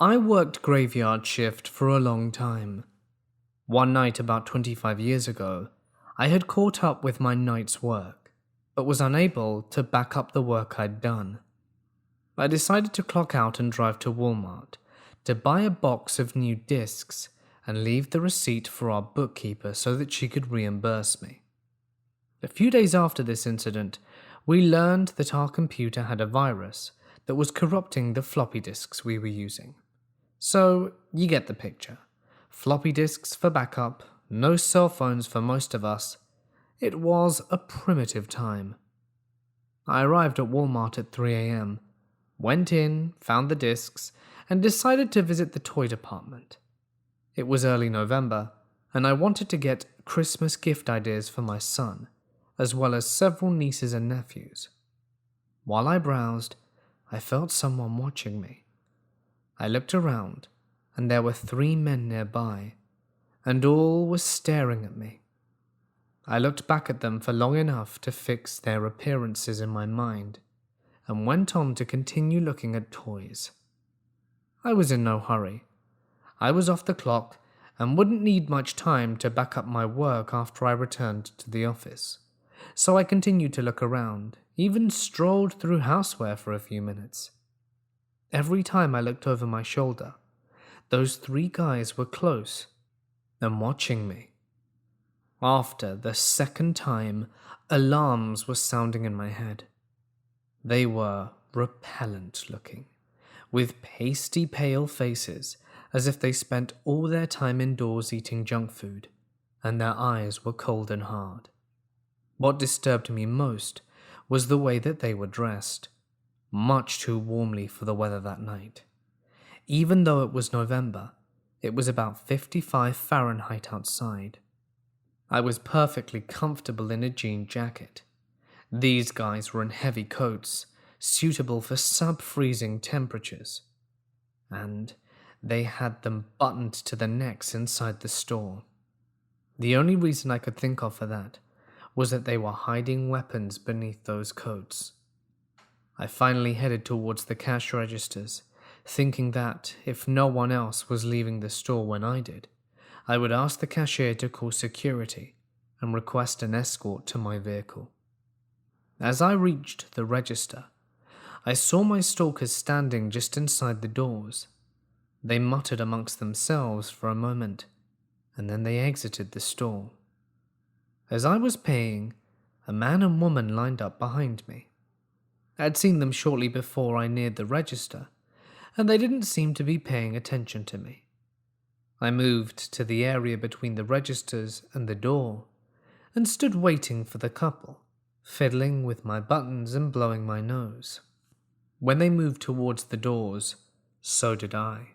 I worked graveyard shift for a long time. One night about 25 years ago, I had caught up with my night's work, but was unable to back up the work I'd done. I decided to clock out and drive to Walmart to buy a box of new discs and leave the receipt for our bookkeeper so that she could reimburse me. A few days after this incident, we learned that our computer had a virus that was corrupting the floppy disks we were using. So, you get the picture. Floppy disks for backup, no cell phones for most of us. It was a primitive time. I arrived at Walmart at 3 a.m., went in, found the discs, and decided to visit the toy department. It was early November, and I wanted to get Christmas gift ideas for my son, as well as several nieces and nephews. While I browsed, I felt someone watching me. I looked around, and there were 3 men nearby, and all were staring at me. I looked back at them for long enough to fix their appearances in my mind, and went on to continue looking at toys. I was in no hurry. I was off the clock and wouldn't need much time to back up my work after I returned to the office, so I continued to look around, even strolled through houseware for a few minutes. Every time I looked over my shoulder, those 3 guys were close and watching me. After the second time, alarms were sounding in my head. They were repellent looking, with pasty pale faces as if they spent all their time indoors eating junk food, and their eyes were cold and hard. What disturbed me most was the way that they were dressed, much too warmly for the weather that night. Even though it was November, it was about 55 Fahrenheit outside. I was perfectly comfortable in a jean jacket. These guys were in heavy coats, suitable for sub-freezing temperatures. And they had them buttoned to their necks inside the store. The only reason I could think of for that was that they were hiding weapons beneath those coats. I finally headed towards the cash registers, thinking that, if no one else was leaving the store when I did, I would ask the cashier to call security and request an escort to my vehicle. As I reached the register, I saw my stalkers standing just inside the doors. They muttered amongst themselves for a moment, and then they exited the store. As I was paying, a man and woman lined up behind me. I had seen them shortly before I neared the register, and they didn't seem to be paying attention to me. I moved to the area between the registers and the door, and stood waiting for the couple, fiddling with my buttons and blowing my nose. When they moved towards the doors, so did I,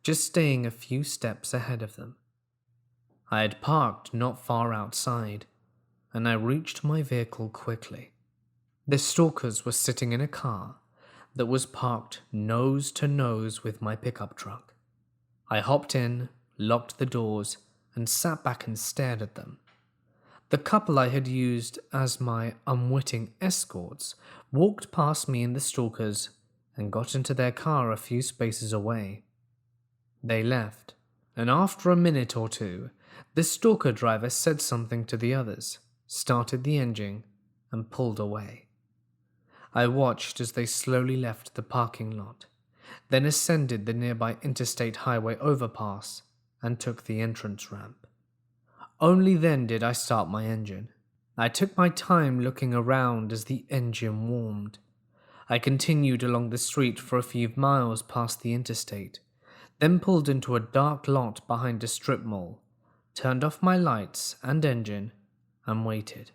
just staying a few steps ahead of them. I had parked not far outside, and I reached my vehicle quickly. The stalkers were sitting in a car that was parked nose to nose with my pickup truck. I hopped in, locked the doors, and sat back and stared at them. The couple I had used as my unwitting escorts walked past me and the stalkers and got into their car a few spaces away. They left, and after a minute or two, the stalker driver said something to the others, started the engine, and pulled away. I watched as they slowly left the parking lot, then ascended the nearby interstate highway overpass and took the entrance ramp. Only then did I start my engine. I took my time looking around as the engine warmed. I continued along the street for a few miles past the interstate, then pulled into a dark lot behind a strip mall, turned off my lights and engine, and waited,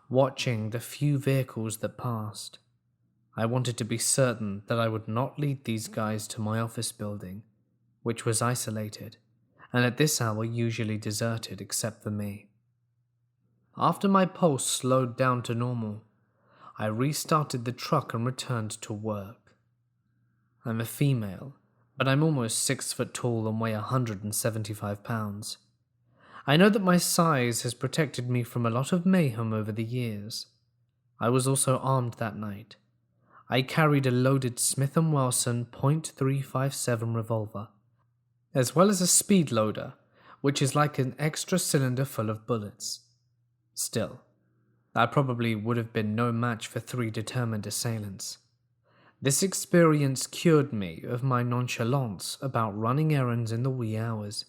watching the few vehicles that passed. I wanted to be certain that I would not lead these guys to my office building, which was isolated, and at this hour usually deserted except for me. After my pulse slowed down to normal, I restarted the truck and returned to work. I'm a female, but I'm almost 6 foot tall and weigh 175 pounds. I know that my size has protected me from a lot of mayhem over the years. I was also armed that night. I carried a loaded Smith & Wesson .357 revolver, as well as a speed loader, which is like an extra cylinder full of bullets. Still, I probably would have been no match for 3 determined assailants. This experience cured me of my nonchalance about running errands in the wee hours,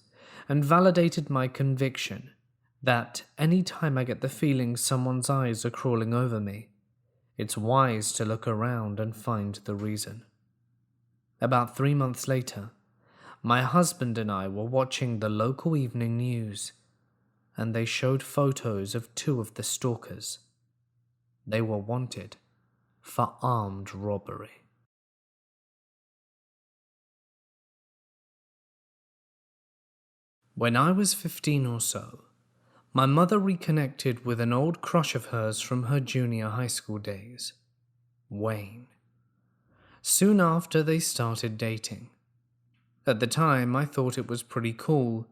and validated my conviction that any time I get the feeling someone's eyes are crawling over me, it's wise to look around and find the reason. About 3 months later, my husband and I were watching the local evening news, and they showed photos of 2 of the stalkers. They were wanted for armed robbery. When I was 15 or so, my mother reconnected with an old crush of hers from her junior high school days, Wayne. Soon after, they started dating. At the time, I thought it was pretty cool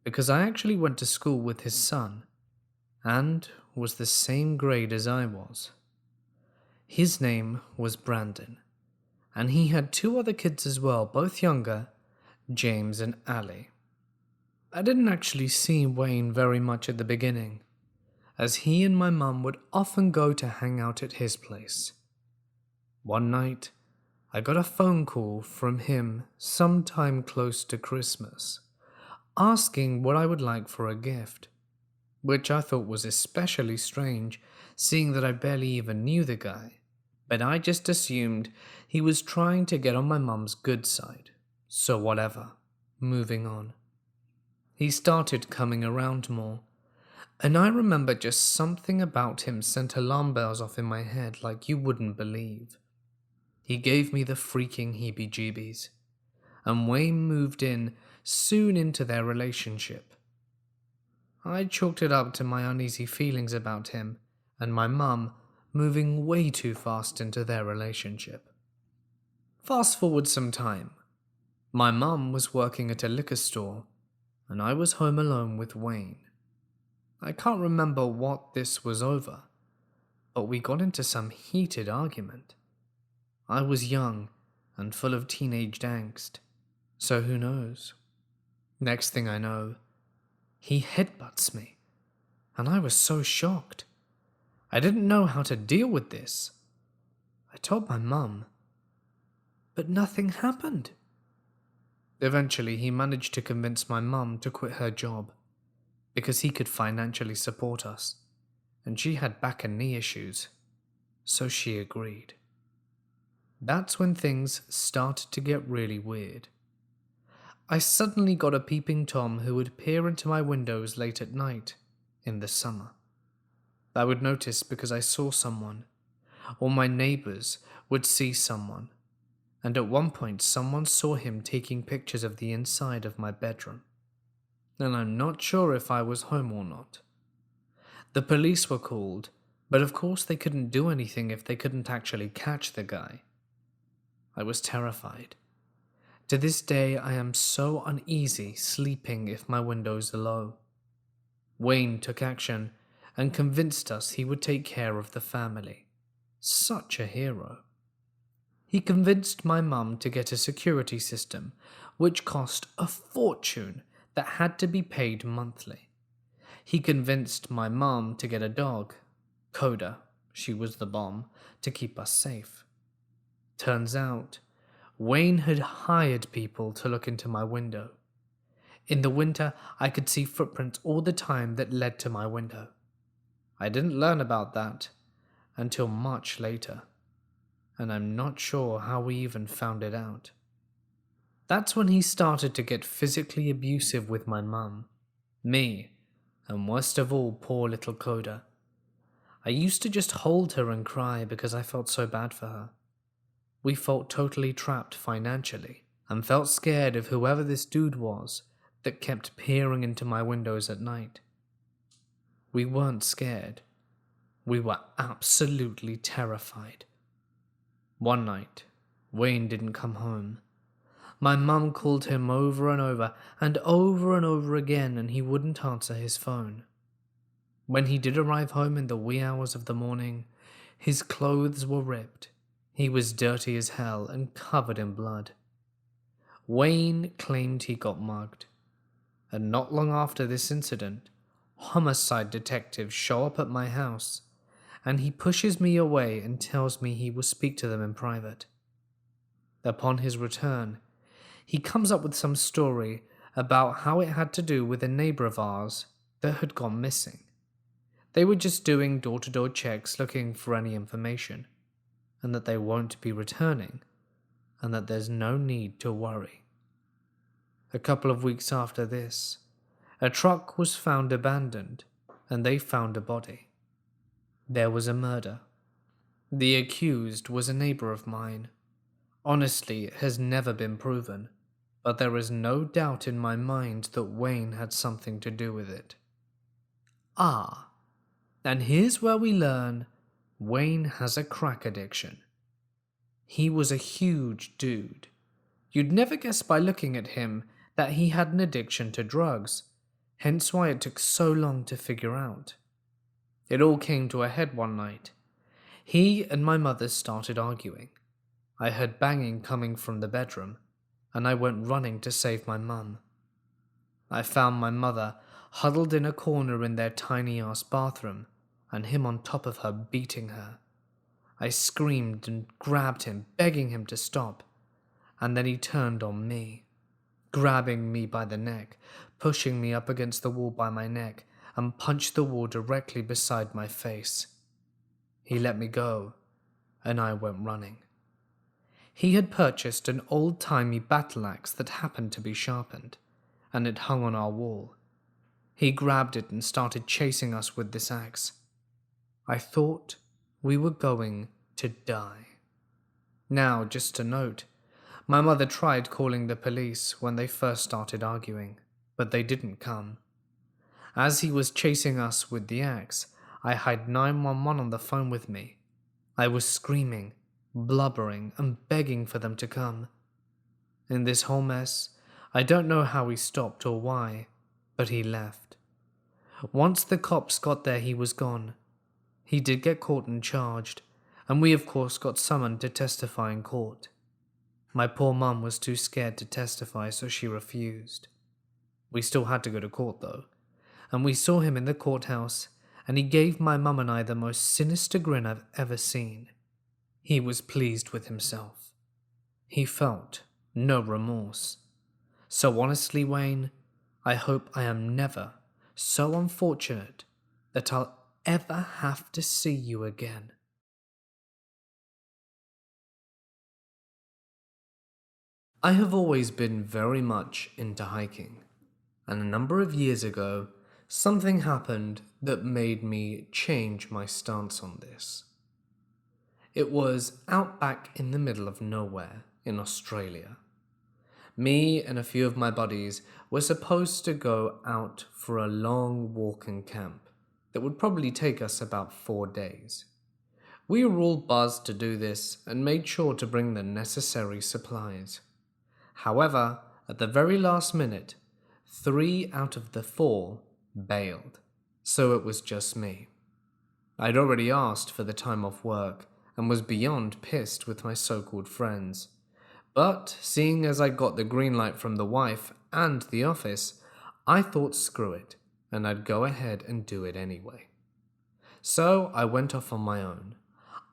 because I actually went to school with his son and was the same grade as I was. His name was Brandon, and he had 2 other kids as well, both younger, James and Allie. I didn't actually see Wayne very much at the beginning, as he and my mum would often go to hang out at his place. One night, I got a phone call from him sometime close to Christmas, asking what I would like for a gift, which I thought was especially strange, seeing that I barely even knew the guy, but I just assumed he was trying to get on my mum's good side, so whatever, moving on. He started coming around more, and I remember just something about him sent alarm bells off in my head like you wouldn't believe. He gave me the freaking heebie-jeebies, and Wayne moved in soon into their relationship. I chalked it up to my uneasy feelings about him and my mum moving way too fast into their relationship. Fast forward some time. My mum was working at a liquor store, and I was home alone with Wayne. I can't remember what this was over, but we got into some heated argument. I was young and full of teenage angst, so who knows? Next thing I know, he headbutts me, and I was so shocked. I didn't know how to deal with this. I told my mum, but nothing happened. Eventually, he managed to convince my mum to quit her job because he could financially support us, and she had back and knee issues, so she agreed. That's when things started to get really weird. I suddenly got a peeping Tom who would peer into my windows late at night in the summer. I would notice because I saw someone, or my neighbors would see someone, and at one point someone saw him taking pictures of the inside of my bedroom, and I'm not sure if I was home or not. The police were called, but of course they couldn't do anything if they couldn't actually catch the guy. I was terrified. To this day, I am so uneasy sleeping if my windows are low. Wayne took action and convinced us he would take care of the family. Such a hero. He convinced my mum to get a security system, which cost a fortune that had to be paid monthly. He convinced my mum to get a dog, Coda, she was the bomb, to keep us safe. Turns out, Wayne had hired people to look into my window. In the winter, I could see footprints all the time that led to my window. I didn't learn about that until much later, and I'm not sure how we even found it out. That's when he started to get physically abusive with my mum, me, and worst of all, poor little Coda. I used to just hold her and cry because I felt so bad for her. We felt totally trapped financially and felt scared of whoever this dude was that kept peering into my windows at night. We weren't scared. We were absolutely terrified. One night, Wayne didn't come home. My mum called him over and over again, and he wouldn't answer his phone. When he did arrive home in the wee hours of the morning, his clothes were ripped, He was dirty as hell and covered in blood. Wayne claimed he got mugged, and not long after this incident, homicide detectives show up at my house, and he pushes me away and tells me he will speak to them in private. Upon his return, he comes up with some story about how it had to do with a neighbor of ours that had gone missing. They were just doing door-to-door checks looking for any information, and that they won't be returning, and that there's no need to worry. A couple of weeks after this, a truck was found abandoned, and they found a body. There was a murder. The accused was a neighbor of mine. Honestly, it has never been proven, but there is no doubt in my mind that Wayne had something to do with it. And here's where we learn Wayne has a crack addiction. He was a huge dude. You'd never guess by looking at him that he had an addiction to drugs, hence why it took so long to figure out. It all came to a head one night. He and my mother started arguing. I heard banging coming from the bedroom, and I went running to save my mum. I found my mother huddled in a corner in their tiny-ass bathroom, and him on top of her beating her. I screamed and grabbed him, begging him to stop, and then he turned on me, grabbing me by the neck, pushing me up against the wall by my neck, and punched the wall directly beside my face. He let me go, and I went running. He had purchased an old-timey battle axe that happened to be sharpened, and it hung on our wall. He grabbed it and started chasing us with this axe. I thought we were going to die. Now, just to note, my mother tried calling the police when they first started arguing, but they didn't come. As he was chasing us with the axe, I had 911 on the phone with me. I was screaming, blubbering, and begging for them to come. In this whole mess, I don't know how he stopped or why, but he left. Once the cops got there, he was gone. He did get caught and charged, and we of course got summoned to testify in court. My poor mum was too scared to testify, so she refused. We still had to go to court though, and we saw him in the courthouse, and he gave my mum and I the most sinister grin I've ever seen. He was pleased with himself. He felt no remorse. So honestly, Wayne, I hope I am never so unfortunate that I'll ever have to see you again. I have always been very much into hiking, and a number of years ago, something happened that made me change my stance on this. It was out back in the middle of nowhere in Australia. Me and a few of my buddies were supposed to go out for a long walk and camp that would probably take us about 4 days. We were all buzzed to do this and made sure to bring the necessary supplies. However, at the very last minute, 3 out of the 4 bailed, so it was just me. I'd already asked for the time off work and was beyond pissed with my so-called friends. But seeing as I got the green light from the wife and the office, I thought screw it, and I'd go ahead and do it anyway. So I went off on my own.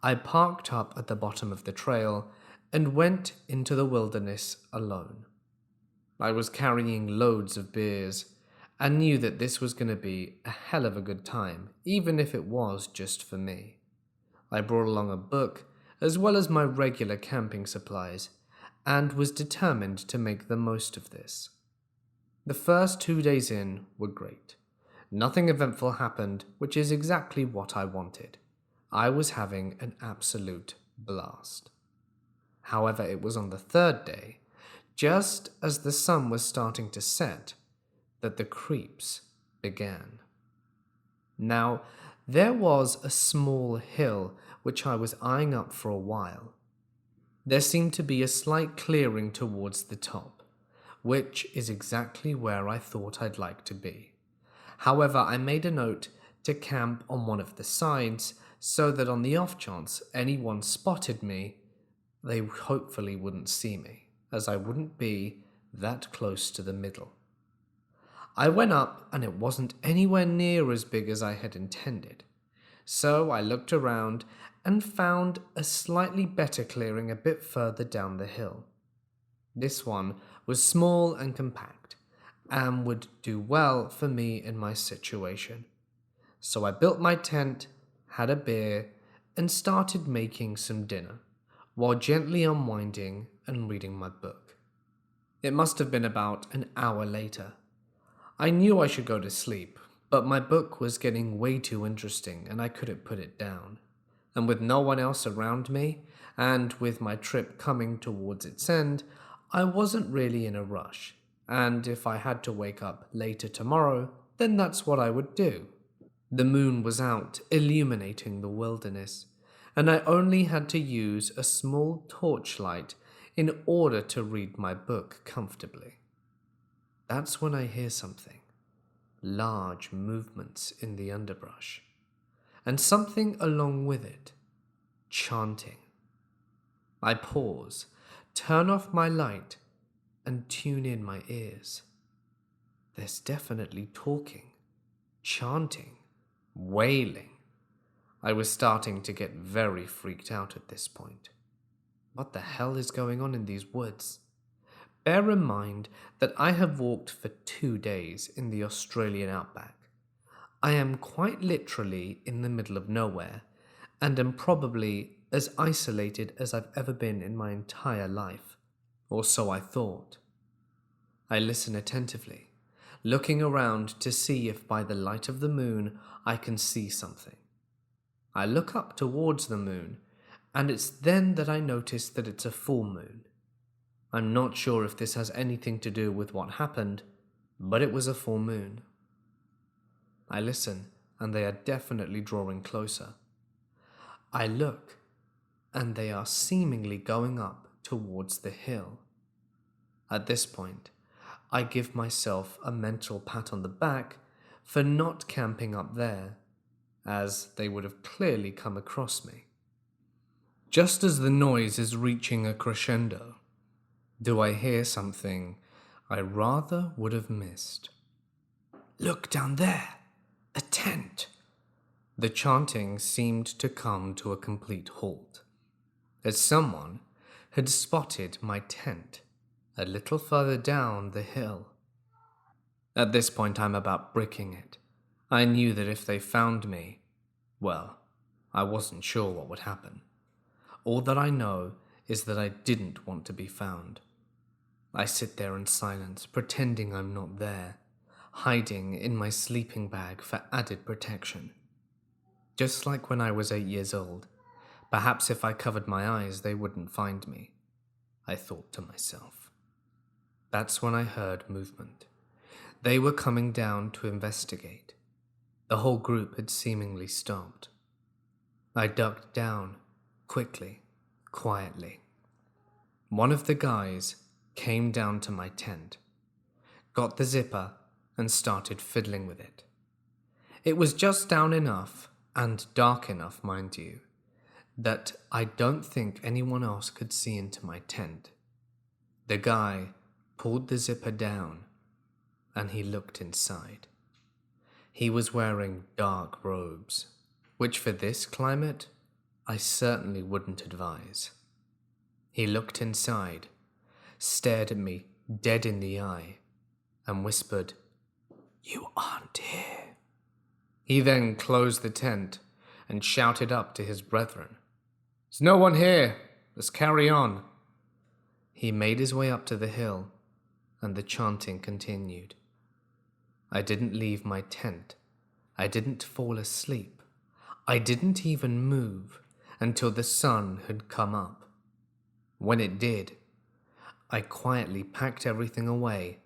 I parked up at the bottom of the trail and went into the wilderness alone. I was carrying loads of beers and knew that this was going to be a hell of a good time, even if it was just for me. I brought along a book as well as my regular camping supplies and was determined to make the most of this. The first 2 days in were great. Nothing eventful happened, which is exactly what I wanted. I was having an absolute blast. However, it was on the 3rd day, just as the sun was starting to set, that the creeps began. Now, there was a small hill which I was eyeing up for a while. There seemed to be a slight clearing towards the top, which is exactly where I thought I'd like to be. However, I made a note to camp on one of the sides so that on the off chance anyone spotted me, they hopefully wouldn't see me, as I wouldn't be that close to the middle. I went up and it wasn't anywhere near as big as I had intended, so I looked around and found a slightly better clearing a bit further down the hill. This one was small and compact, and would do well for me in my situation. So I built my tent, had a beer, and started making some dinner, while gently unwinding and reading my book. It must have been about an hour later. I knew I should go to sleep, but my book was getting way too interesting and I couldn't put it down. And with no one else around me, and with my trip coming towards its end, I wasn't really in a rush, and if I had to wake up later tomorrow, then that's what I would do. The moon was out, illuminating the wilderness, and I only had to use a small torchlight in order to read my book comfortably. That's when I hear something. Large movements in the underbrush, and something along with it. Chanting. I pause, turn off my light, and tune in my ears. There's definitely talking, chanting, wailing. I was starting to get very freaked out at this point. What the hell is going on in these woods? Bear in mind that I have walked for 2 days in the Australian outback. I am quite literally in the middle of nowhere, and am probably as isolated as I've ever been in my entire life, or so I thought. I listen attentively, looking around to see if by the light of the moon I can see something. I look up towards the moon, and it's then that I notice that it's a full moon. I'm not sure if this has anything to do with what happened, but it was a full moon. I listen, and they are definitely drawing closer. I look, and they are seemingly going up towards the hill. At this point, I give myself a mental pat on the back for not camping up there, as they would have clearly come across me. Just as the noise is reaching a crescendo, do I hear something I rather would have missed. "Look down there! A tent!" The chanting seemed to come to a complete halt, as someone had spotted my tent a little further down the hill. At this point, I'm about bricking it. I knew that if they found me, well, I wasn't sure what would happen. All that I know is that I didn't want to be found. I sit there in silence, pretending I'm not there, hiding in my sleeping bag for added protection. Just like when I was 8 years old, perhaps if I covered my eyes they wouldn't find me, I thought to myself. That's when I heard movement. They were coming down to investigate. The whole group had seemingly stopped. I ducked down, quickly, quietly. One of the guys came down to my tent, got the zipper, and started fiddling with it. It was just down enough, and dark enough, mind you, that I don't think anyone else could see into my tent. The guy pulled the zipper down, and he looked inside. He was wearing dark robes, which for this climate, I certainly wouldn't advise. He looked inside, stared at me dead in the eye, and whispered, "You aren't here." He then closed the tent and shouted up to his brethren, "There's no one here, let's carry on." He made his way up to the hill, and the chanting continued. I didn't leave my tent. I didn't fall asleep. I didn't even move until the sun had come up. When it did, I quietly packed everything away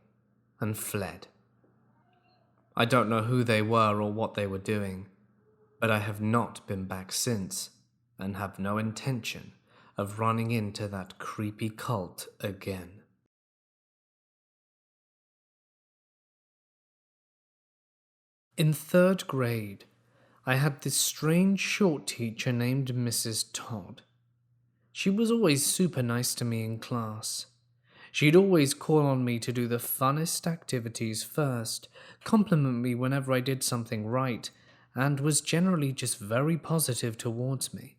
and fled. I don't know who they were or what they were doing, but I have not been back since and have no intention of running into that creepy cult again. In 3rd grade, I had this strange short teacher named Mrs. Todd. She was always super nice to me in class. She'd always call on me to do the funnest activities first, compliment me whenever I did something right, and was generally just very positive towards me.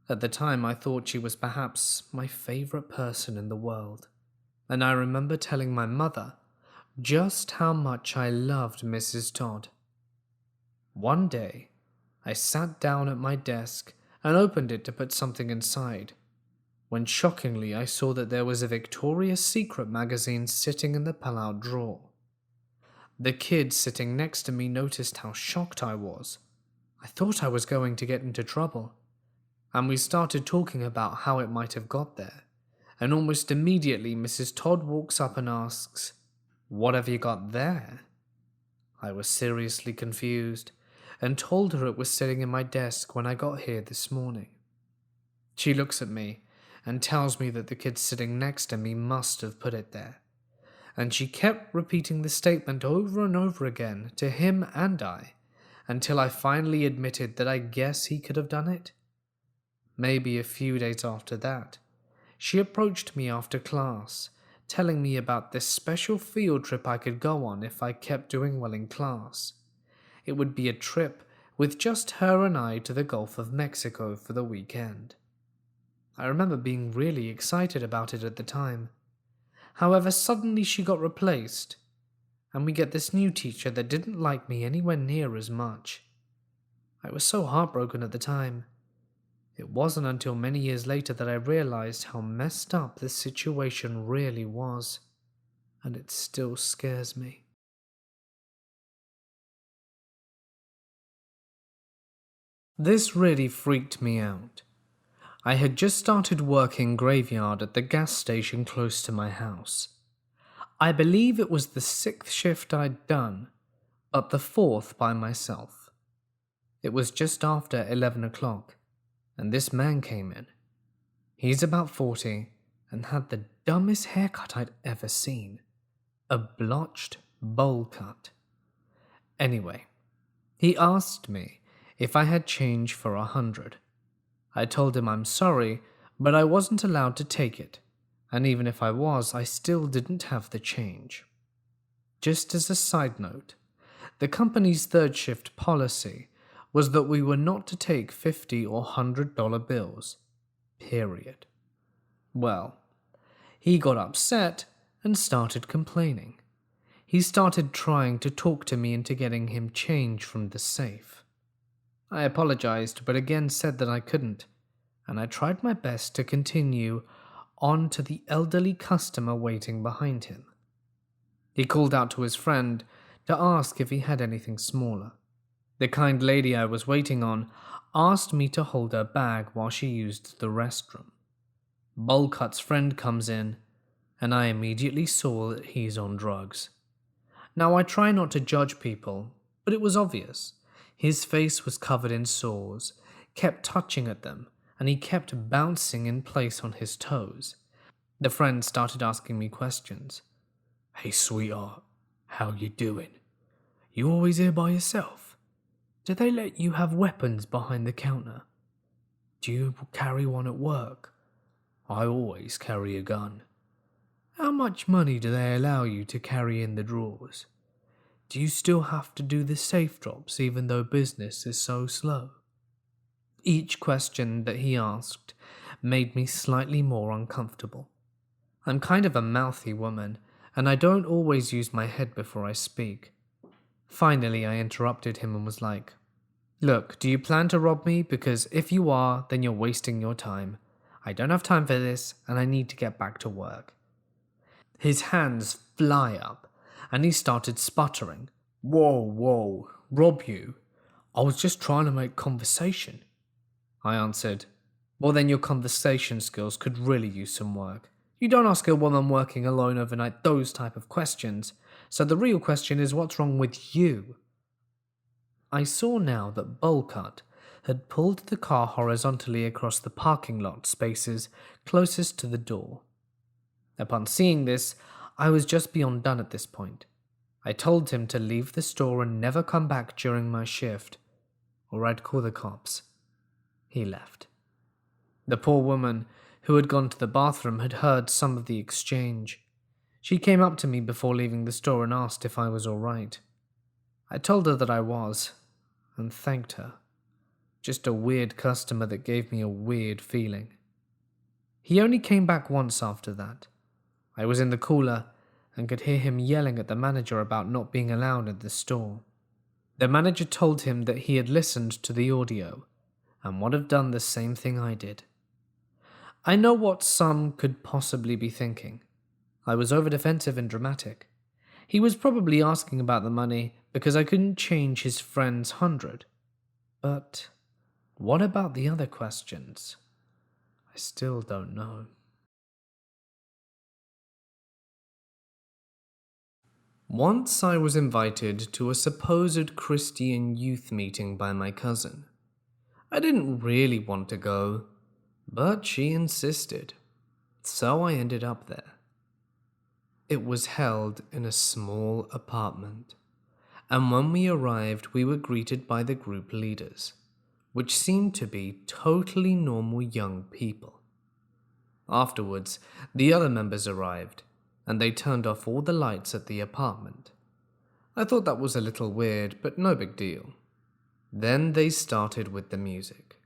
At the time, I thought she was perhaps my favorite person in the world, and I remember telling my mother just how much I loved Mrs. Todd. One day, I sat down at my desk and opened it to put something inside, when shockingly I saw that there was a Victoria's Secret magazine sitting in the pull-out drawer. The kid sitting next to me noticed how shocked I was. I thought I was going to get into trouble, and we started talking about how it might have got there, and almost immediately Mrs. Todd walks up and asks, "What have you got there?" I was seriously confused, and told her it was sitting in my desk when I got here this morning. She looks at me and tells me that the kid sitting next to me must have put it there, and she kept repeating the statement over and over again to him and I, until I finally admitted that I guess he could have done it. Maybe a few days after that, she approached me after class, telling me about this special field trip I could go on if I kept doing well in class. It would be a trip with just her and I to the Gulf of Mexico for the weekend. I remember being really excited about it at the time. However, suddenly she got replaced, and we get this new teacher that didn't like me anywhere near as much. I was so heartbroken at the time. It wasn't until many years later that I realized how messed up this situation really was, and it still scares me. This really freaked me out. I had just started working graveyard at the gas station close to my house. I believe it was the 6th shift I'd done, but the 4th by myself. It was just after 11 o'clock, and this man came in. He's about 40 and had the dumbest haircut I'd ever seen. A blotched bowl cut. Anyway, he asked me if I had change for 100. I told him I'm sorry, but I wasn't allowed to take it, and even if I was, I still didn't have the change. Just as a side note, the company's third shift policy was that we were not to take $50 or $100 bills. Period. Well, he got upset and started complaining. He started trying to talk to me into getting him change from the safe. I apologized, but again said that I couldn't, and I tried my best to continue on to the elderly customer waiting behind him. He called out to his friend to ask if he had anything smaller. The kind lady I was waiting on asked me to hold her bag while she used the restroom. Bullcut's friend comes in, and I immediately saw that he's on drugs. Now, I try not to judge people, but it was obvious. His face was covered in sores, kept touching at them, and he kept bouncing in place on his toes. The friend started asking me questions. "Hey, sweetheart, how you doing? You always here by yourself? Do they let you have weapons behind the counter? Do you carry one at work? I always carry a gun. How much money do they allow you to carry in the drawers? Do you still have to do the safe drops even though business is so slow?" Each question that he asked made me slightly more uncomfortable. I'm kind of a mouthy woman, and I don't always use my head before I speak. Finally, I interrupted him and was like, "Look, do you plan to rob me? Because if you are, then you're wasting your time. I don't have time for this, and I need to get back to work." His hands fly up, and he started sputtering. Whoa, rob you? I was just trying to make conversation." I answered, "Well, then your conversation skills could really use some work. You don't ask a woman working alone overnight those type of questions, so the real question is what's wrong with you?" I saw now that Bullcut had pulled the car horizontally across the parking lot spaces closest to the door. Upon seeing this, I was just beyond done at this point. I told him to leave the store and never come back during my shift, or I'd call the cops. He left. The poor woman who had gone to the bathroom had heard some of the exchange. She came up to me before leaving the store and asked if I was all right. I told her that I was, and thanked her. Just a weird customer that gave me a weird feeling. He only came back once after that. I was in the cooler and could hear him yelling at the manager about not being allowed at the store. The manager told him that he had listened to the audio and would have done the same thing I did. I know what some could possibly be thinking. I was over-defensive and dramatic. He was probably asking about the money because I couldn't change his friend's 100. But what about the other questions? I still don't know. Once I was invited to a supposed Christian youth meeting by my cousin. I didn't really want to go, but she insisted, so I ended up there. It was held in a small apartment, and when we arrived we were greeted by the group leaders, which seemed to be totally normal young people. Afterwards, the other members arrived, and they turned off all the lights at the apartment. I thought that was a little weird, but no big deal. Then they started with the music.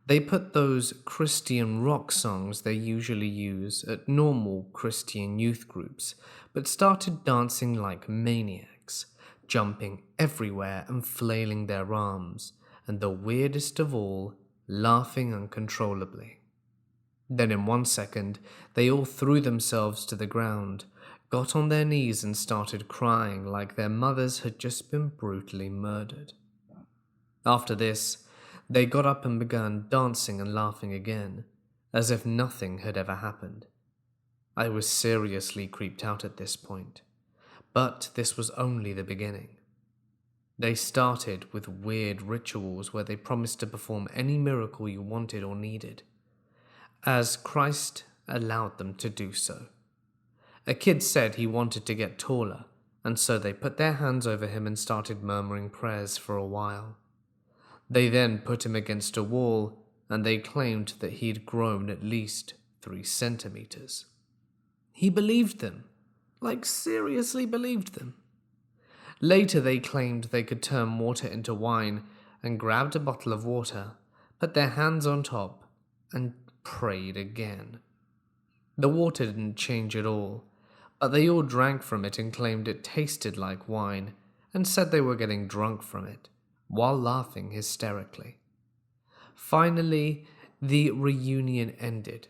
They put those Christian rock songs they usually use at normal Christian youth groups, but started dancing like maniacs, jumping everywhere and flailing their arms, and the weirdest of all, laughing uncontrollably. Then in 1 second, they all threw themselves to the ground, got on their knees and started crying like their mothers had just been brutally murdered. After this, they got up and began dancing and laughing again, as if nothing had ever happened. I was seriously creeped out at this point, but this was only the beginning. They started with weird rituals where they promised to perform any miracle you wanted or needed, as Christ allowed them to do so. A kid said he wanted to get taller, and so they put their hands over him and started murmuring prayers for a while. They then put him against a wall, and they claimed that he'd grown at least 3 centimeters. He believed them, like seriously believed them. Later they claimed they could turn water into wine and grabbed a bottle of water, put their hands on top, and prayed again. The water didn't change at all, but they all drank from it and claimed it tasted like wine and said they were getting drunk from it, while laughing hysterically. Finally, the reunion ended,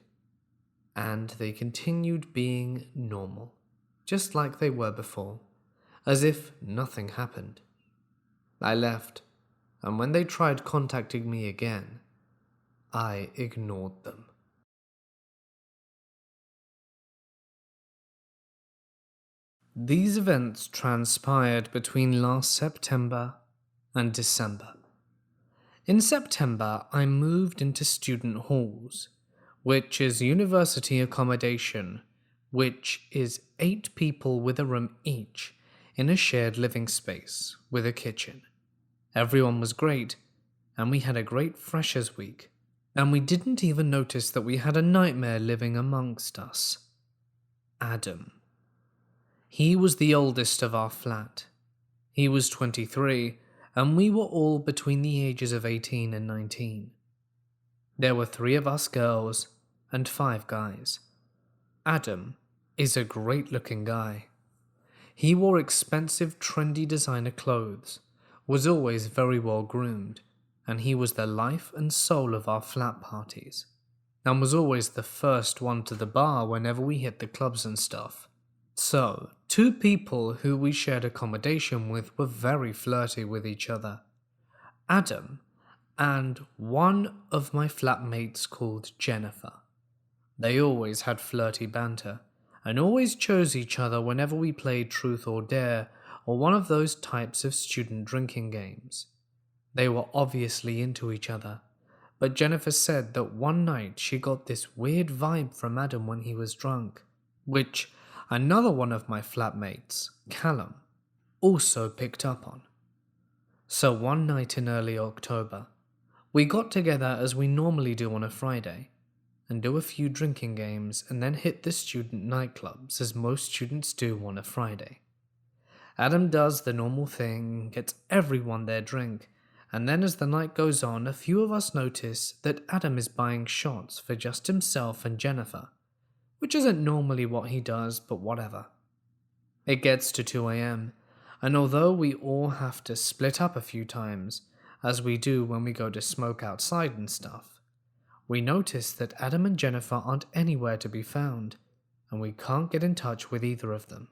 and they continued being normal, just like they were before, as if nothing happened. I left, and when they tried contacting me again, I ignored them. These events transpired between last September and December. In September, I moved into student halls, which is university accommodation, which is 8 people with a room each in a shared living space with a kitchen. Everyone was great, and we had a great freshers week, and we didn't even notice that we had a nightmare living amongst us. Adam. He was the oldest of our flat. He was 23, and we were all between the ages of 18 and 19. There were 3 of us girls and 5 guys. Adam is a great-looking guy. He wore expensive, trendy designer clothes, was always very well groomed, and he was the life and soul of our flat parties, and was always the first one to the bar whenever we hit the clubs and stuff. So, 2 people who we shared accommodation with were very flirty with each other. Adam and one of my flatmates called Jennifer. They always had flirty banter, and always chose each other whenever we played Truth or Dare or one of those types of student drinking games. They were obviously into each other, but Jennifer said that one night she got this weird vibe from Adam when he was drunk, which another one of my flatmates, Callum, also picked up on. So one night in early October, we got together as we normally do on a Friday, and do a few drinking games and then hit the student nightclubs as most students do on a Friday. Adam does the normal thing, gets everyone their drink, and then as the night goes on, a few of us notice that Adam is buying shots for just himself and Jennifer, which isn't normally what he does, but whatever. It gets to 2 a.m, and although we all have to split up a few times, as we do when we go to smoke outside and stuff, we notice that Adam and Jennifer aren't anywhere to be found, and we can't get in touch with either of them.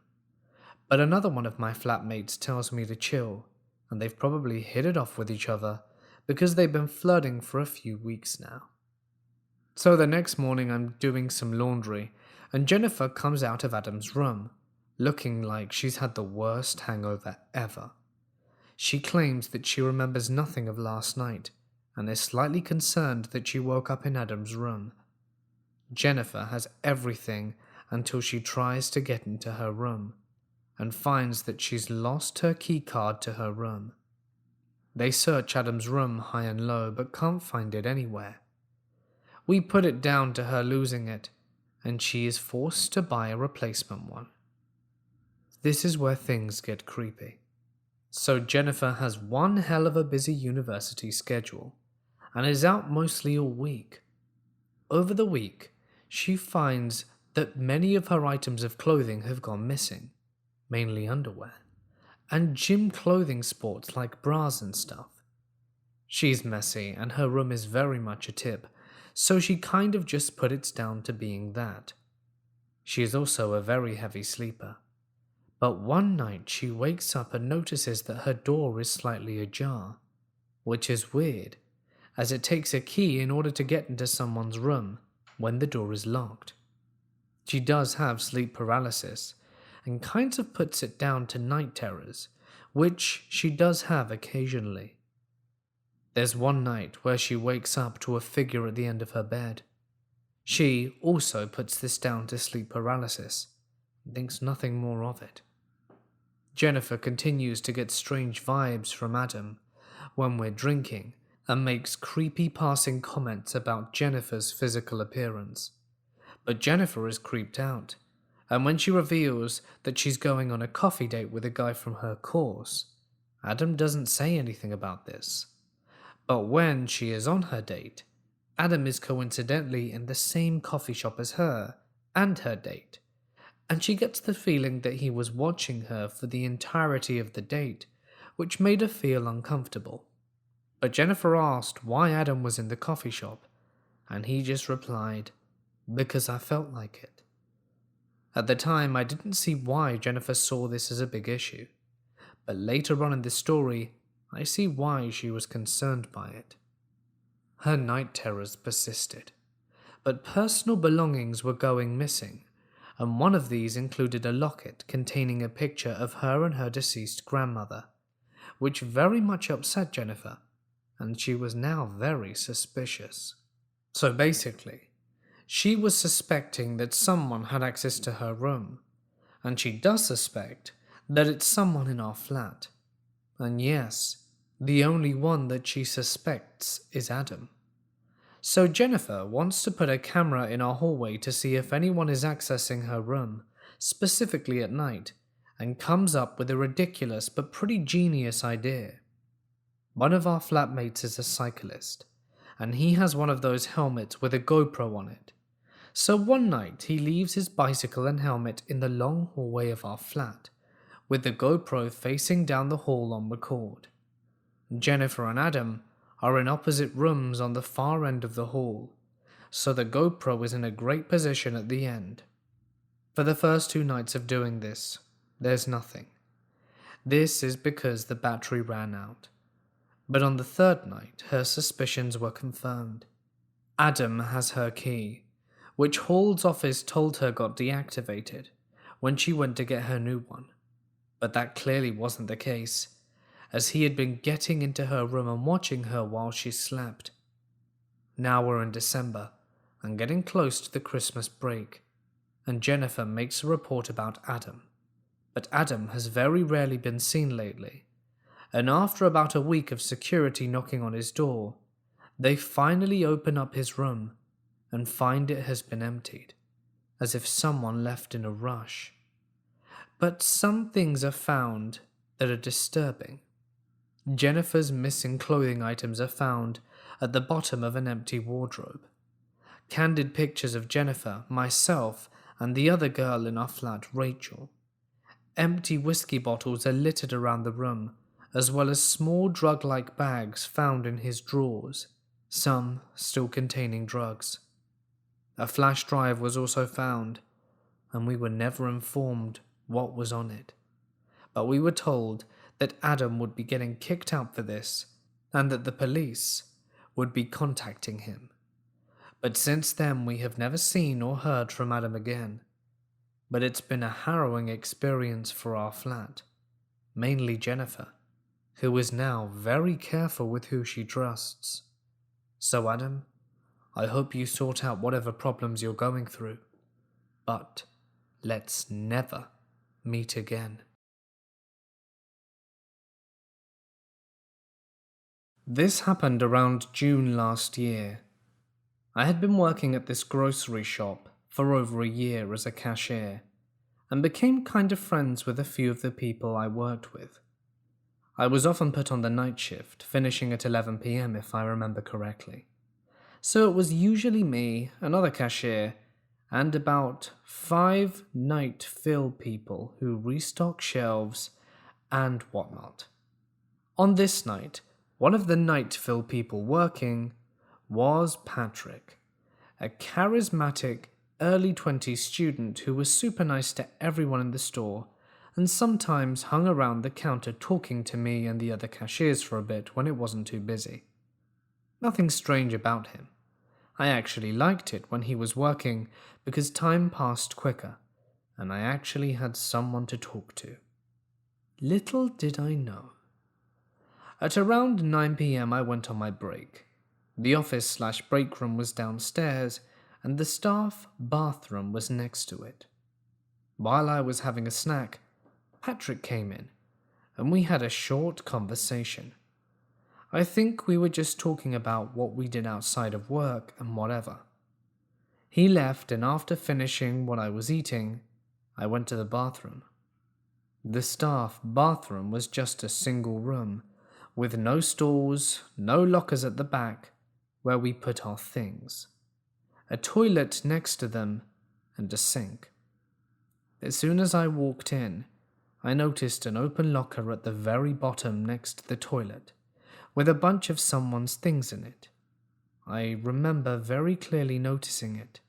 But another one of my flatmates tells me to chill, and they've probably hit it off with each other because they've been flirting for a few weeks now. So the next morning I'm doing some laundry, and Jennifer comes out of Adam's room, looking like she's had the worst hangover ever. She claims that she remembers nothing of last night, and is slightly concerned that she woke up in Adam's room. Jennifer has everything until she tries to get into her room, and finds that she's lost her key card to her room. They search Adam's room high and low, but can't find it anywhere. We put it down to her losing it, and she is forced to buy a replacement one. This is where things get creepy. So Jennifer has one hell of a busy university schedule, and is out mostly all week. Over the week, she finds that many of her items of clothing have gone missing, mainly underwear, and gym clothing sports like bras and stuff. She's messy, and her room is very much a tip, so she kind of just put it down to being that. She is also a very heavy sleeper. But one night she wakes up and notices that her door is slightly ajar, which is weird, as it takes a key in order to get into someone's room when the door is locked. She does have sleep paralysis, and kind of puts it down to night terrors, which she does have occasionally. There's one night where she wakes up to a figure at the end of her bed. She also puts this down to sleep paralysis, and thinks nothing more of it. Jennifer continues to get strange vibes from Adam when we're drinking, and makes creepy passing comments about Jennifer's physical appearance. But Jennifer is creeped out, and when she reveals that she's going on a coffee date with a guy from her course, Adam doesn't say anything about this. But when she is on her date, Adam is coincidentally in the same coffee shop as her and her date, and she gets the feeling that he was watching her for the entirety of the date, which made her feel uncomfortable. But Jennifer asked why Adam was in the coffee shop, and he just replied, "Because I felt like it." At the time, I didn't see why Jennifer saw this as a big issue, but later on in the story, I see why she was concerned by it. Her night terrors persisted, but personal belongings were going missing, and one of these included a locket containing a picture of her and her deceased grandmother, which very much upset Jennifer, and she was now very suspicious. So basically, she was suspecting that someone had access to her room, and she does suspect that it's someone in our flat. And yes, the only one that she suspects is Adam. So Jennifer wants to put a camera in our hallway to see if anyone is accessing her room, specifically at night, and comes up with a ridiculous but pretty genius idea. One of our flatmates is a cyclist, and he has one of those helmets with a GoPro on it. So one night he leaves his bicycle and helmet in the long hallway of our flat, with the GoPro facing down the hall on record. Jennifer and Adam are in opposite rooms on the far end of the hall, so the GoPro is in a great position at the end. For the first 2 nights of doing this, there's nothing. This is because the battery ran out. But on the 3rd night, her suspicions were confirmed. Adam has her key, which Hall's office told her got deactivated when she went to get her new one. But that clearly wasn't the case, as he had been getting into her room and watching her while she slept. Now we're in December, and getting close to the Christmas break, and Jennifer makes a report about Adam. But Adam has very rarely been seen lately, and after about a week of security knocking on his door, they finally open up his room and find it has been emptied, as if someone left in a rush. But some things are found that are disturbing. Jennifer's missing clothing items are found at the bottom of an empty wardrobe. Candid pictures of Jennifer, myself, and the other girl in our flat, Rachel. Empty whiskey bottles are littered around the room, as well as small drug-like bags found in his drawers, some still containing drugs. A flash drive was also found, and we were never informed what was on it. But we were told that Adam would be getting kicked out for this, and that the police would be contacting him. But since then we have never seen or heard from Adam again. But it's been a harrowing experience for our flat, mainly Jennifer, who is now very careful with who she trusts. So Adam, I hope you sort out whatever problems you're going through, but let's never meet again. This happened around June last year. I had been working at this grocery shop for over a year as a cashier, and became kind of friends with a few of the people I worked with. I was often put on the night shift, finishing at 11 p.m. if I remember correctly. So it was usually me, another cashier, and about 5 night fill people who restock shelves and whatnot. On this night, one of the night fill people working was Patrick, a charismatic early 20s student who was super nice to everyone in the store and sometimes hung around the counter talking to me and the other cashiers for a bit when it wasn't too busy. Nothing strange about him. I actually liked it when he was working because time passed quicker and I actually had someone to talk to. Little did I know. At around 9 p.m. I went on my break. The office/break room was downstairs and the staff bathroom was next to it. While I was having a snack, Patrick came in and we had a short conversation. I think we were just talking about what we did outside of work and whatever. He left and after finishing what I was eating, I went to the bathroom. The staff bathroom was just a single room, with no stalls, no lockers at the back where we put our things, a toilet next to them, and a sink. As soon as I walked in, I noticed an open locker at the very bottom next to the toilet, with a bunch of someone's things in it. I remember very clearly noticing it,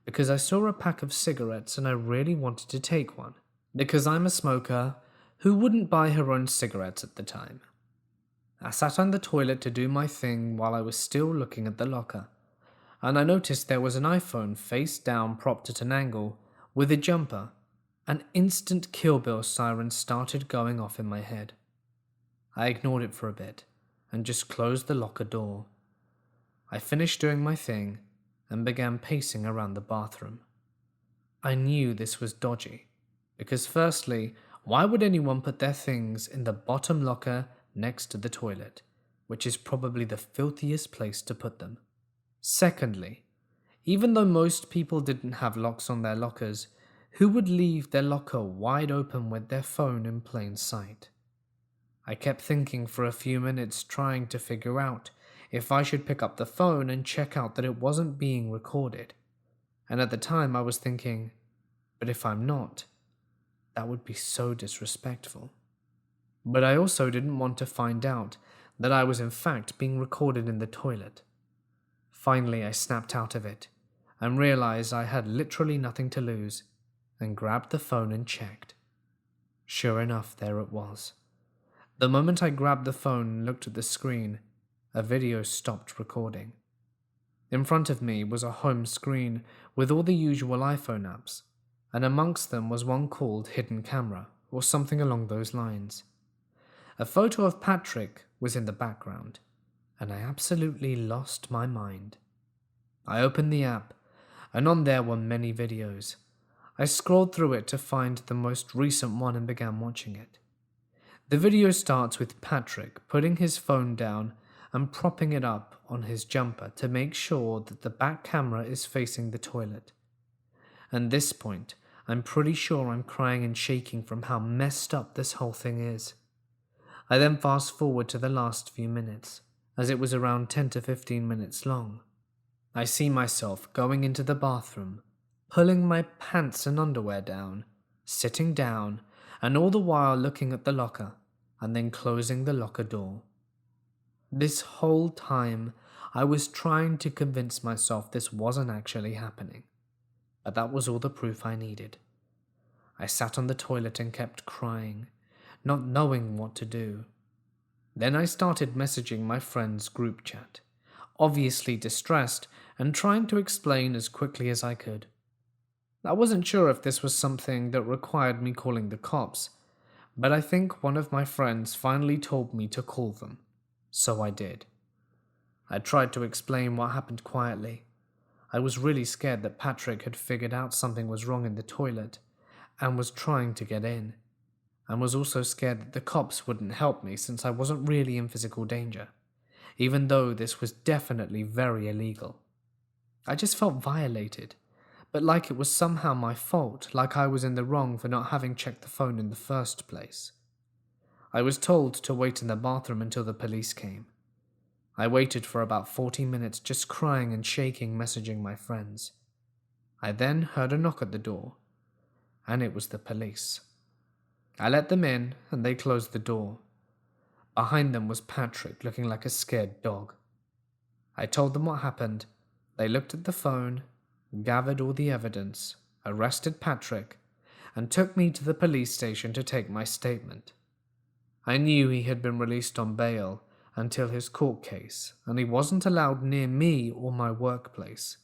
because I saw a pack of cigarettes and I really wanted to take one, because I'm a smoker who wouldn't buy her own cigarettes at the time. I sat on the toilet to do my thing while I was still looking at the locker, and I noticed there was an iPhone face down propped at an angle with a jumper. An instant Kill Bill siren started going off in my head. I ignored it for a bit and just closed the locker door. I finished doing my thing and began pacing around the bathroom. I knew this was dodgy, because firstly, why would anyone put their things in the bottom locker next to the toilet, which is probably the filthiest place to put them? Secondly, even though most people didn't have locks on their lockers, who would leave their locker wide open with their phone in plain sight? I kept thinking for a few minutes, trying to figure out if I should pick up the phone and check out that it wasn't being recorded. And at the time I was thinking, but if I'm not, that would be so disrespectful. But I also didn't want to find out that I was in fact being recorded in the toilet. Finally I snapped out of it and realized I had literally nothing to lose, and grabbed the phone and checked. Sure enough, there it was. The moment I grabbed the phone and looked at the screen, a video stopped recording. In front of me was a home screen with all the usual iPhone apps, and amongst them was one called Hidden Camera, or something along those lines. A photo of Patrick was in the background, and I absolutely lost my mind. I opened the app, and on there were many videos. I scrolled through it to find the most recent one and began watching it. The video starts with Patrick putting his phone down and propping it up on his jumper to make sure that the back camera is facing the toilet. At this point, I'm pretty sure I'm crying and shaking from how messed up this whole thing is. I then fast forward to the last few minutes, as it was around 10 to 15 minutes long. I see myself going into the bathroom, pulling my pants and underwear down, sitting down, and all the while looking at the locker, and then closing the locker door. This whole time, I was trying to convince myself this wasn't actually happening, but that was all the proof I needed. I sat on the toilet and kept crying, not knowing what to do. Then I started messaging my friend's group chat, obviously distressed and trying to explain as quickly as I could. I wasn't sure if this was something that required me calling the cops, but I think one of my friends finally told me to call them, so I did. I tried to explain what happened quietly. I was really scared that Patrick had figured out something was wrong in the toilet and was trying to get in, and was also scared that the cops wouldn't help me since I wasn't really in physical danger, even though this was definitely very illegal. I just felt violated, but like it was somehow my fault, like I was in the wrong for not having checked the phone in the first place. I was told to wait in the bathroom until the police came. I waited for about 40 minutes just crying and shaking, messaging my friends. I then heard a knock at the door, and it was the police. I let them in, and they closed the door. Behind them was Patrick, looking like a scared dog. I told them what happened. They looked at the phone, gathered all the evidence, arrested Patrick, and took me to the police station to take my statement. I knew he had been released on bail until his court case, and he wasn't allowed near me or my workplace.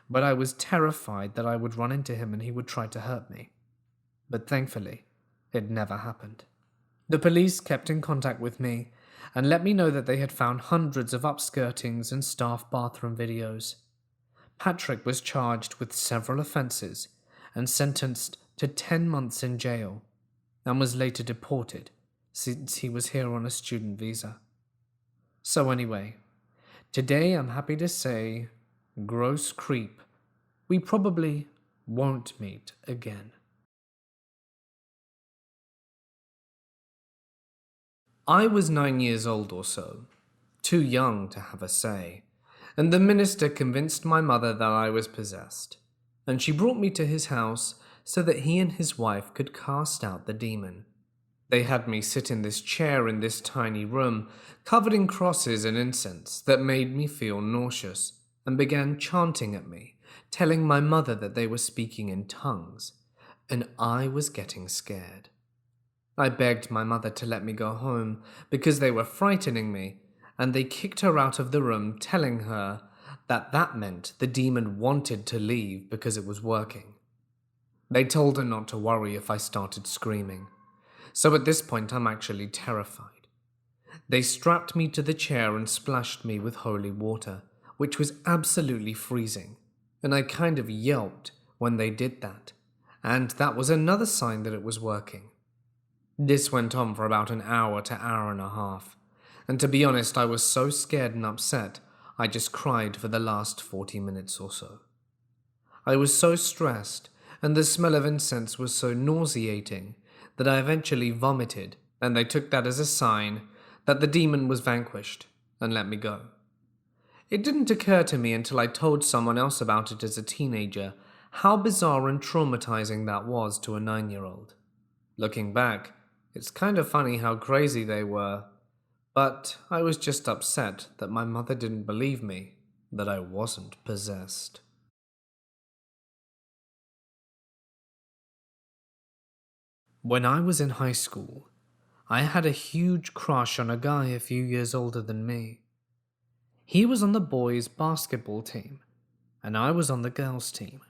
But I was terrified that I would run into him and he would try to hurt me. But thankfully, it never happened. The police kept in contact with me and let me know that they had found hundreds of upskirtings and staff bathroom videos. Patrick was charged with several offenses and sentenced to 10 months in jail, and was later deported since he was here on a student visa. So anyway, today I'm happy to say, gross creep, we probably won't meet again. I was 9 years old or so, too young to have a say, and the minister convinced my mother that I was possessed, and she brought me to his house so that he and his wife could cast out the demon. They had me sit in this chair in this tiny room, covered in crosses and incense that made me feel nauseous, and began chanting at me, telling my mother that they were speaking in tongues, and I was getting scared. I begged my mother to let me go home because they were frightening me, and they kicked her out of the room, telling her that meant the demon wanted to leave because it was working. They told her not to worry if I started screaming. So at this point, I'm actually terrified. They strapped me to the chair and splashed me with holy water, which was absolutely freezing, and I kind of yelped when they did that, and that was another sign that it was working. This went on for about an hour to hour and a half, and to be honest, I was so scared and upset, I just cried for the last 40 minutes or so. I was so stressed, and the smell of incense was so nauseating that I eventually vomited, and they took that as a sign that the demon was vanquished and let me go. It didn't occur to me until I told someone else about it as a teenager how bizarre and traumatizing that was to a 9-year-old. Looking back, it's kind of funny how crazy they were, but I was just upset that my mother didn't believe me that I wasn't possessed. When I was in high school, I had a huge crush on a guy a few years older than me. He was on the boys' basketball team, and I was on the girls' team.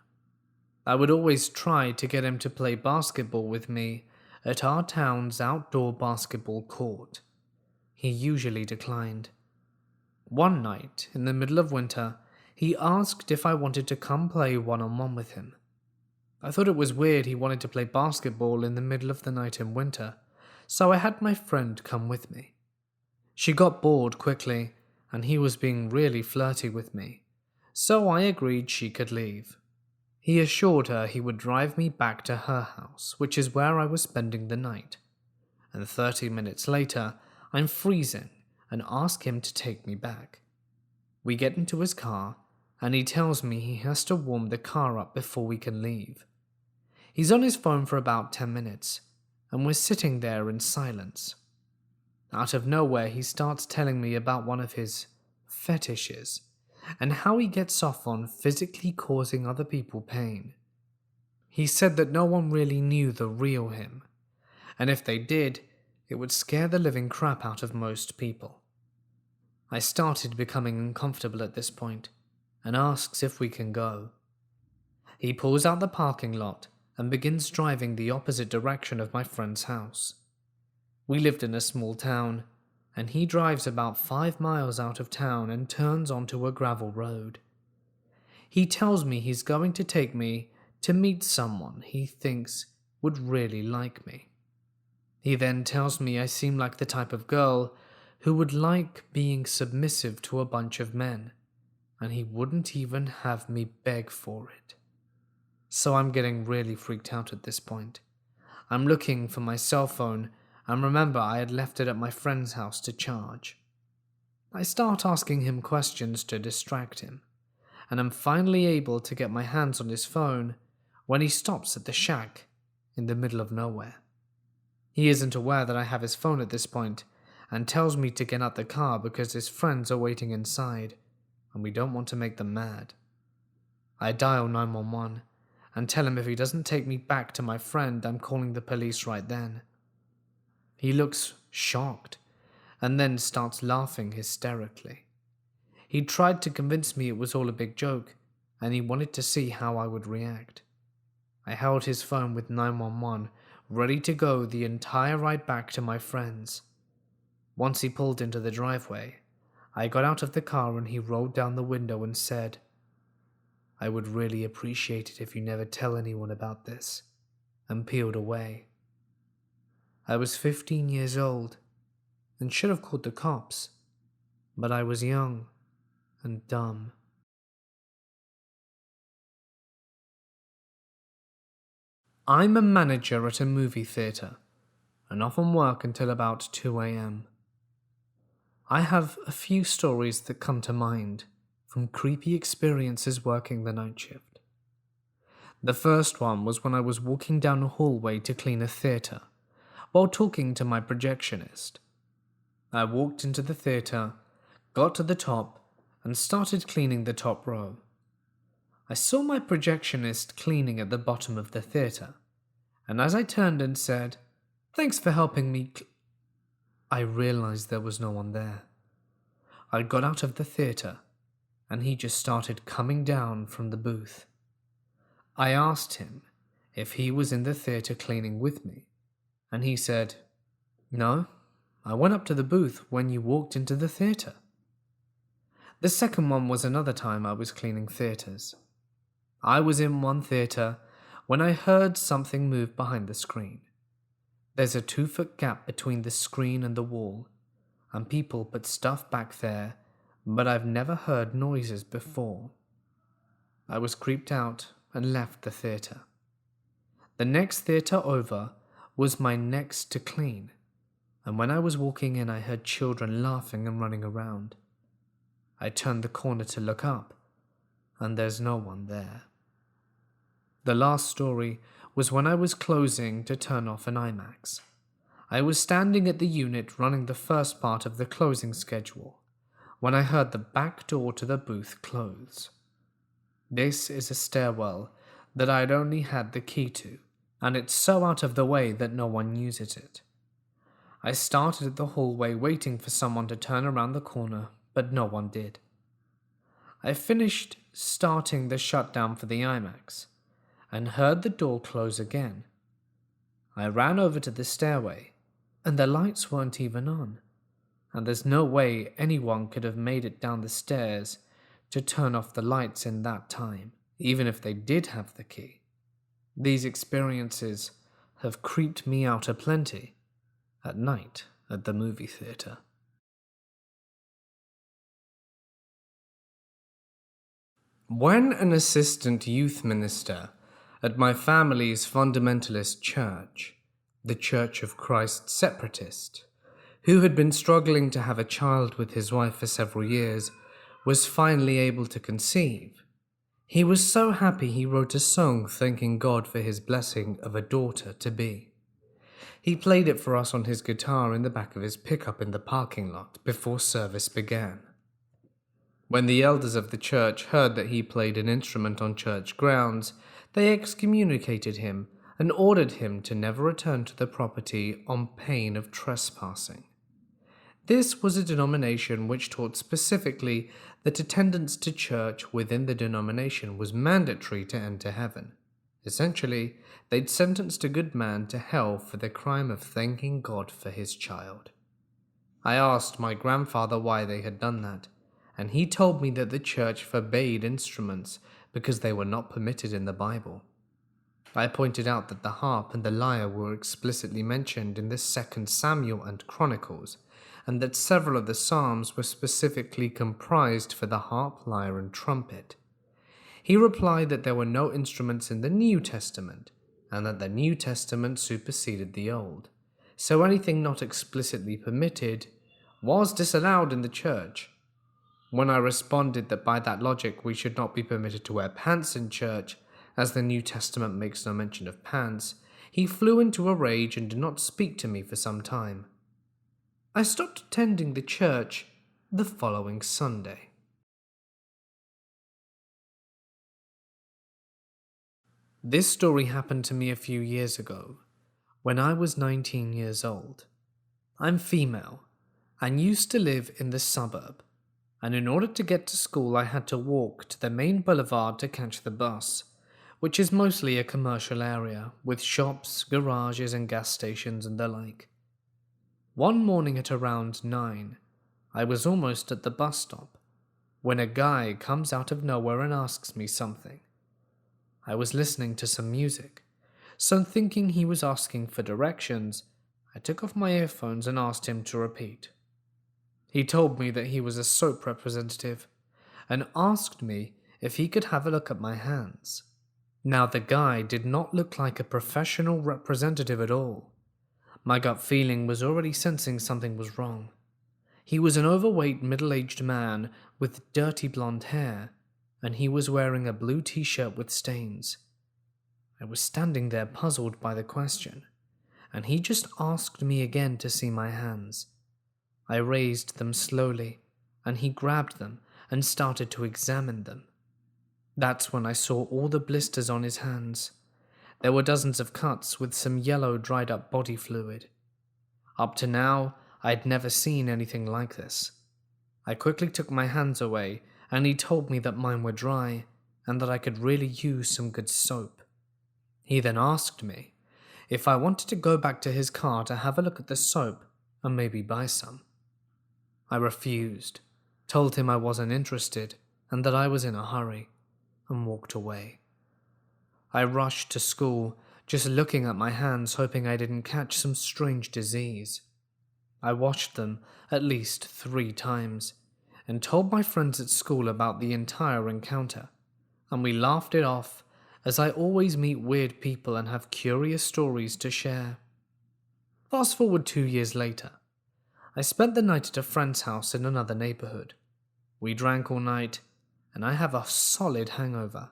I would always try to get him to play basketball with me at our town's outdoor basketball court. He usually declined. One night, in the middle of winter, he asked if I wanted to come play one-on-one with him. I thought it was weird he wanted to play basketball in the middle of the night in winter, so I had my friend come with me. She got bored quickly, and he was being really flirty with me, so I agreed she could leave. He assured her he would drive me back to her house, which is where I was spending the night, and 30 minutes later, I'm freezing and ask him to take me back. We get into his car, and he tells me he has to warm the car up before we can leave. He's on his phone for about 10 minutes, and we're sitting there in silence. Out of nowhere, he starts telling me about one of his fetishes, and how he gets off on physically causing other people pain. He said that no one really knew the real him, and if they did, it would scare the living crap out of most people. I started becoming uncomfortable at this point, and asks if we can go. He pulls out the parking lot and begins driving the opposite direction of my friend's house. We lived in a small town, and he drives about 5 miles out of town and turns onto a gravel road. He tells me he's going to take me to meet someone he thinks would really like me. He then tells me I seem like the type of girl who would like being submissive to a bunch of men, and he wouldn't even have me beg for it. So I'm getting really freaked out at this point. I'm looking for my cell phone and remember I had left it at my friend's house to charge. I start asking him questions to distract him, and I'm finally able to get my hands on his phone when he stops at the shack in the middle of nowhere. He isn't aware that I have his phone at this point and tells me to get out the car because his friends are waiting inside and we don't want to make them mad. I dial 911 and tell him if he doesn't take me back to my friend, I'm calling the police right then. He looks shocked and then starts laughing hysterically. He tried to convince me it was all a big joke and he wanted to see how I would react. I held his phone with 911 ready to go the entire ride back to my friend's. Once he pulled into the driveway, I got out of the car and he rolled down the window and said, "I would really appreciate it if you never tell anyone about this," and peeled away. I was 15 years old and should have called the cops, but I was young and dumb. I'm a manager at a movie theatre and often work until about 2 a.m. I have a few stories that come to mind from creepy experiences working the night shift. The first one was when I was walking down a hallway to clean a theatre while talking to my projectionist. I walked into the theatre, got to the top, and started cleaning the top row. I saw my projectionist cleaning at the bottom of the theatre, and as I turned and said, "Thanks for helping me," I realized there was no one there. I got out of the theatre, and he just started coming down from the booth. I asked him if he was in the theatre cleaning with me, and he said, "No, I went up to the booth when you walked into the theatre." The second one was another time I was cleaning theatres. I was in one theatre when I heard something move behind the screen. There's a 2-foot gap between the screen and the wall, and people put stuff back there, but I've never heard noises before. I was creeped out and left the theatre. The next theatre over was my next to clean, and when I was walking in I heard children laughing and running around. I turned the corner to look up, and there's no one there. The last story was when I was closing to turn off an IMAX. I was standing at the unit running the first part of the closing schedule when I heard the back door to the booth close. This is a stairwell that I'd only had the key to, and it's so out of the way that no one uses it. I started at the hallway waiting for someone to turn around the corner, but no one did. I finished starting the shutdown for the IMAX and heard the door close again. I ran over to the stairway, and the lights weren't even on, and there's no way anyone could have made it down the stairs to turn off the lights in that time, even if they did have the key. These experiences have creeped me out aplenty at night at the movie theatre. When an assistant youth minister at my family's fundamentalist church, the Church of Christ Separatist, who had been struggling to have a child with his wife for several years, was finally able to conceive, he was so happy he wrote a song thanking God for his blessing of a daughter-to-be. He played it for us on his guitar in the back of his pickup in the parking lot before service began. When the elders of the church heard that he played an instrument on church grounds, they excommunicated him and ordered him to never return to the property on pain of trespassing. This was a denomination which taught specifically that attendance to church within the denomination was mandatory to enter heaven. Essentially, they'd sentenced a good man to hell for the crime of thanking God for his child. I asked my grandfather why they had done that, and he told me that the church forbade instruments because they were not permitted in the Bible. I pointed out that the harp and the lyre were explicitly mentioned in the 2 Samuel and Chronicles, and that several of the psalms were specifically comprised for the harp, lyre, and trumpet. He replied that there were no instruments in the New Testament, and that the New Testament superseded the Old, so anything not explicitly permitted was disallowed in the church. When I responded that by that logic we should not be permitted to wear pants in church, as the New Testament makes no mention of pants, he flew into a rage and did not speak to me for some time. I stopped attending the church the following Sunday. This story happened to me a few years ago, when I was 19 years old. I'm female, and used to live in the suburb, and in order to get to school I had to walk to the main boulevard to catch the bus, which is mostly a commercial area, with shops, garages and gas stations and the like. One morning at around 9, I was almost at the bus stop, when a guy comes out of nowhere and asks me something. I was listening to some music, so thinking he was asking for directions, I took off my earphones and asked him to repeat. He told me that he was a soap representative, and asked me if he could have a look at my hands. Now the guy did not look like a professional representative at all. My gut feeling was already sensing something was wrong. He was an overweight middle-aged man with dirty blonde hair, and he was wearing a blue t-shirt with stains. I was standing there puzzled by the question, and he just asked me again to see my hands. I raised them slowly, and he grabbed them and started to examine them. That's when I saw all the blisters on his hands. There were dozens of cuts with some yellow dried-up body fluid. Up to now, I had never seen anything like this. I quickly took my hands away, and he told me that mine were dry, and that I could really use some good soap. He then asked me if I wanted to go back to his car to have a look at the soap and maybe buy some. I refused, told him I wasn't interested, and that I was in a hurry, and walked away. I rushed to school, just looking at my hands, hoping I didn't catch some strange disease. I washed them at least 3 times, and told my friends at school about the entire encounter, and we laughed it off, as I always meet weird people and have curious stories to share. Fast forward 2 years later. I spent the night at a friend's house in another neighborhood. We drank all night, and I have a solid hangover.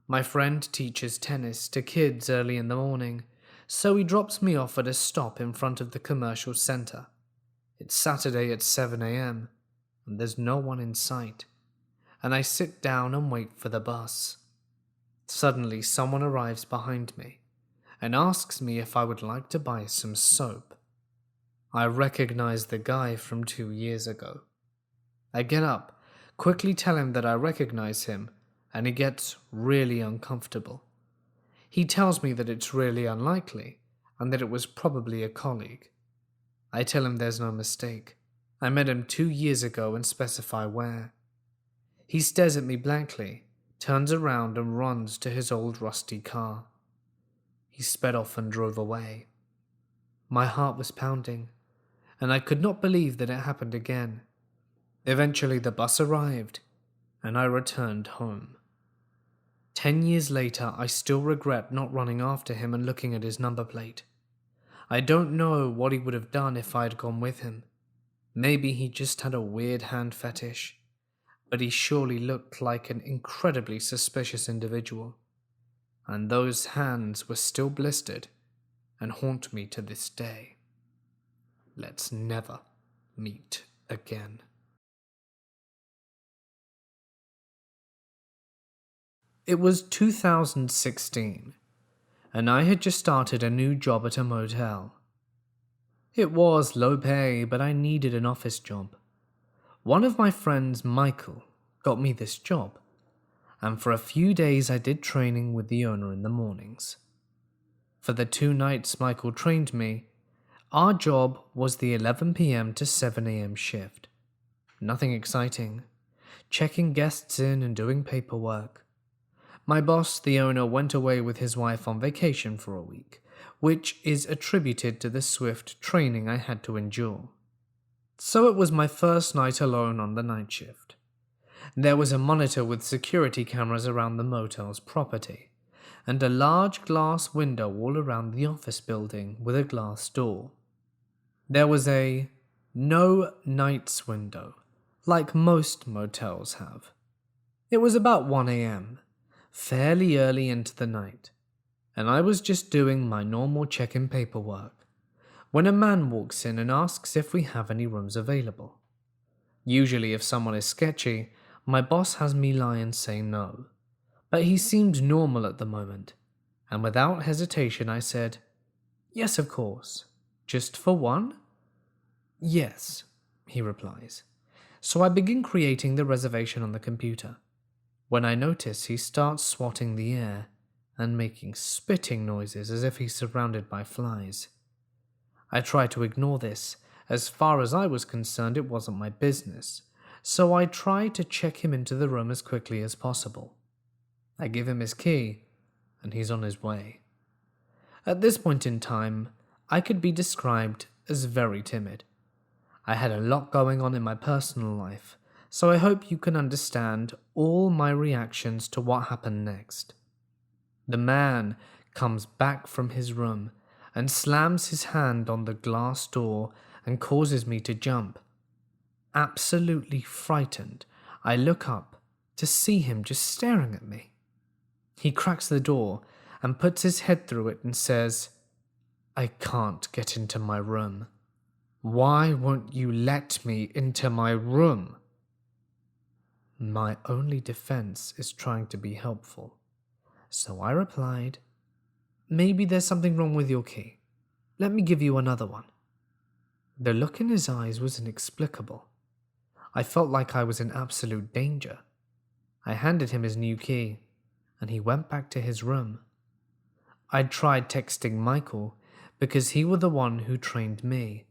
My friend teaches tennis to kids early in the morning, so he drops me off at a stop in front of the commercial center. It's Saturday at 7 a.m., and there's no one in sight, and I sit down and wait for the bus. Suddenly, someone arrives behind me and asks me if I would like to buy some soap. I recognize the guy from 2 years ago. I get up, quickly tell him that I recognize him, and he gets really uncomfortable. He tells me that it's really unlikely, and that it was probably a colleague. I tell him there's no mistake. I met him 2 years ago and specify where. He stares at me blankly, turns around and runs to his old rusty car. He sped off and drove away. My heart was pounding, and I could not believe that it happened again. Eventually the bus arrived, and I returned home. 10 years later, I still regret not running after him and looking at his number plate. I don't know what he would have done if I had gone with him. Maybe he just had a weird hand fetish, but he surely looked like an incredibly suspicious individual. And those hands were still blistered and haunt me to this day. Let's never meet again. It was 2016, and I had just started a new job at a motel. It was low pay, but I needed an office job. One of my friends, Michael, got me this job, and for a few days I did training with the owner in the mornings. For the 2 nights Michael trained me, our job was the 11 p.m. to 7 a.m. shift. Nothing exciting, checking guests in and doing paperwork. My boss, the owner, went away with his wife on vacation for a week, which is attributed to the swift training I had to endure. So it was my first night alone on the night shift. There was a monitor with security cameras around the motel's property, and a large glass window all around the office building with a glass door. There was a no nights window, like most motels have. It was about 1 a.m., fairly early into the night, and I was just doing my normal check-in paperwork when a man walks in and asks if we have any rooms available. Usually if someone is sketchy, my boss has me lie and say no, but he seemed normal at the moment, and without hesitation I said, "Yes, of course. Just for one?" "Yes," he replies. So I begin creating the reservation on the computer, when I notice he starts swatting the air and making spitting noises as if he's surrounded by flies. I try to ignore this. As far as I was concerned, it wasn't my business, so I try to check him into the room as quickly as possible. I give him his key, and he's on his way. At this point in time, I could be described as very timid. I had a lot going on in my personal life, so I hope you can understand all my reactions to what happened next. The man comes back from his room and slams his hand on the glass door and causes me to jump. Absolutely frightened, I look up to see him just staring at me. He cracks the door and puts his head through it and says, "I can't get into my room. Why won't you let me into my room?" My only defense is trying to be helpful, so I replied, "Maybe there's something wrong with your key. Let me give you another one." The look in his eyes was inexplicable. I felt like I was in absolute danger. I handed him his new key, and he went back to his room. I'd tried texting Michael because he was the one who trained me,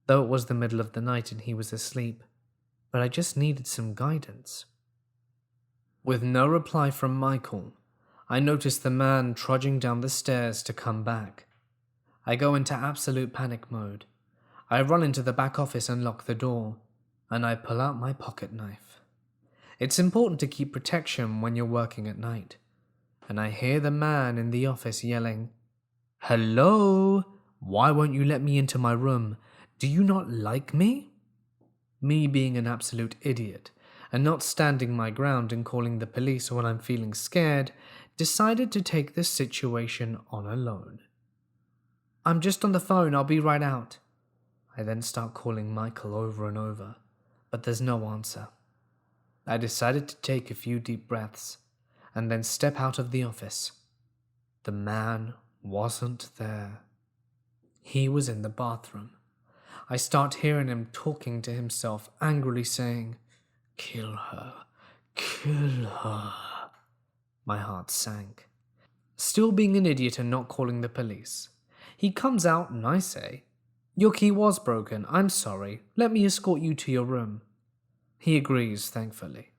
though it was the middle of the night and he was asleep, but I just needed some guidance. With no reply from Michael, I noticed the man trudging down the stairs to come back. I go into absolute panic mode. I run into the back office and lock the door, and I pull out my pocket knife. It's important to keep protection when you're working at night, and I hear the man in the office yelling, "Hello? Why won't you let me into my room? Do you not like me?" Me being an absolute idiot and not standing my ground and calling the police when I'm feeling scared, decided to take this situation on alone. "I'm just on the phone, I'll be right out." I then start calling Michael over and over, but there's no answer. I decided to take a few deep breaths and then step out of the office. The man wasn't there. He was in the bathroom. I start hearing him talking to himself, angrily saying, "Kill her, kill her." My heart sank. Still being an idiot and not calling the police. He comes out and I say, "Your key was broken, I'm sorry, let me escort you to your room." He agrees, thankfully.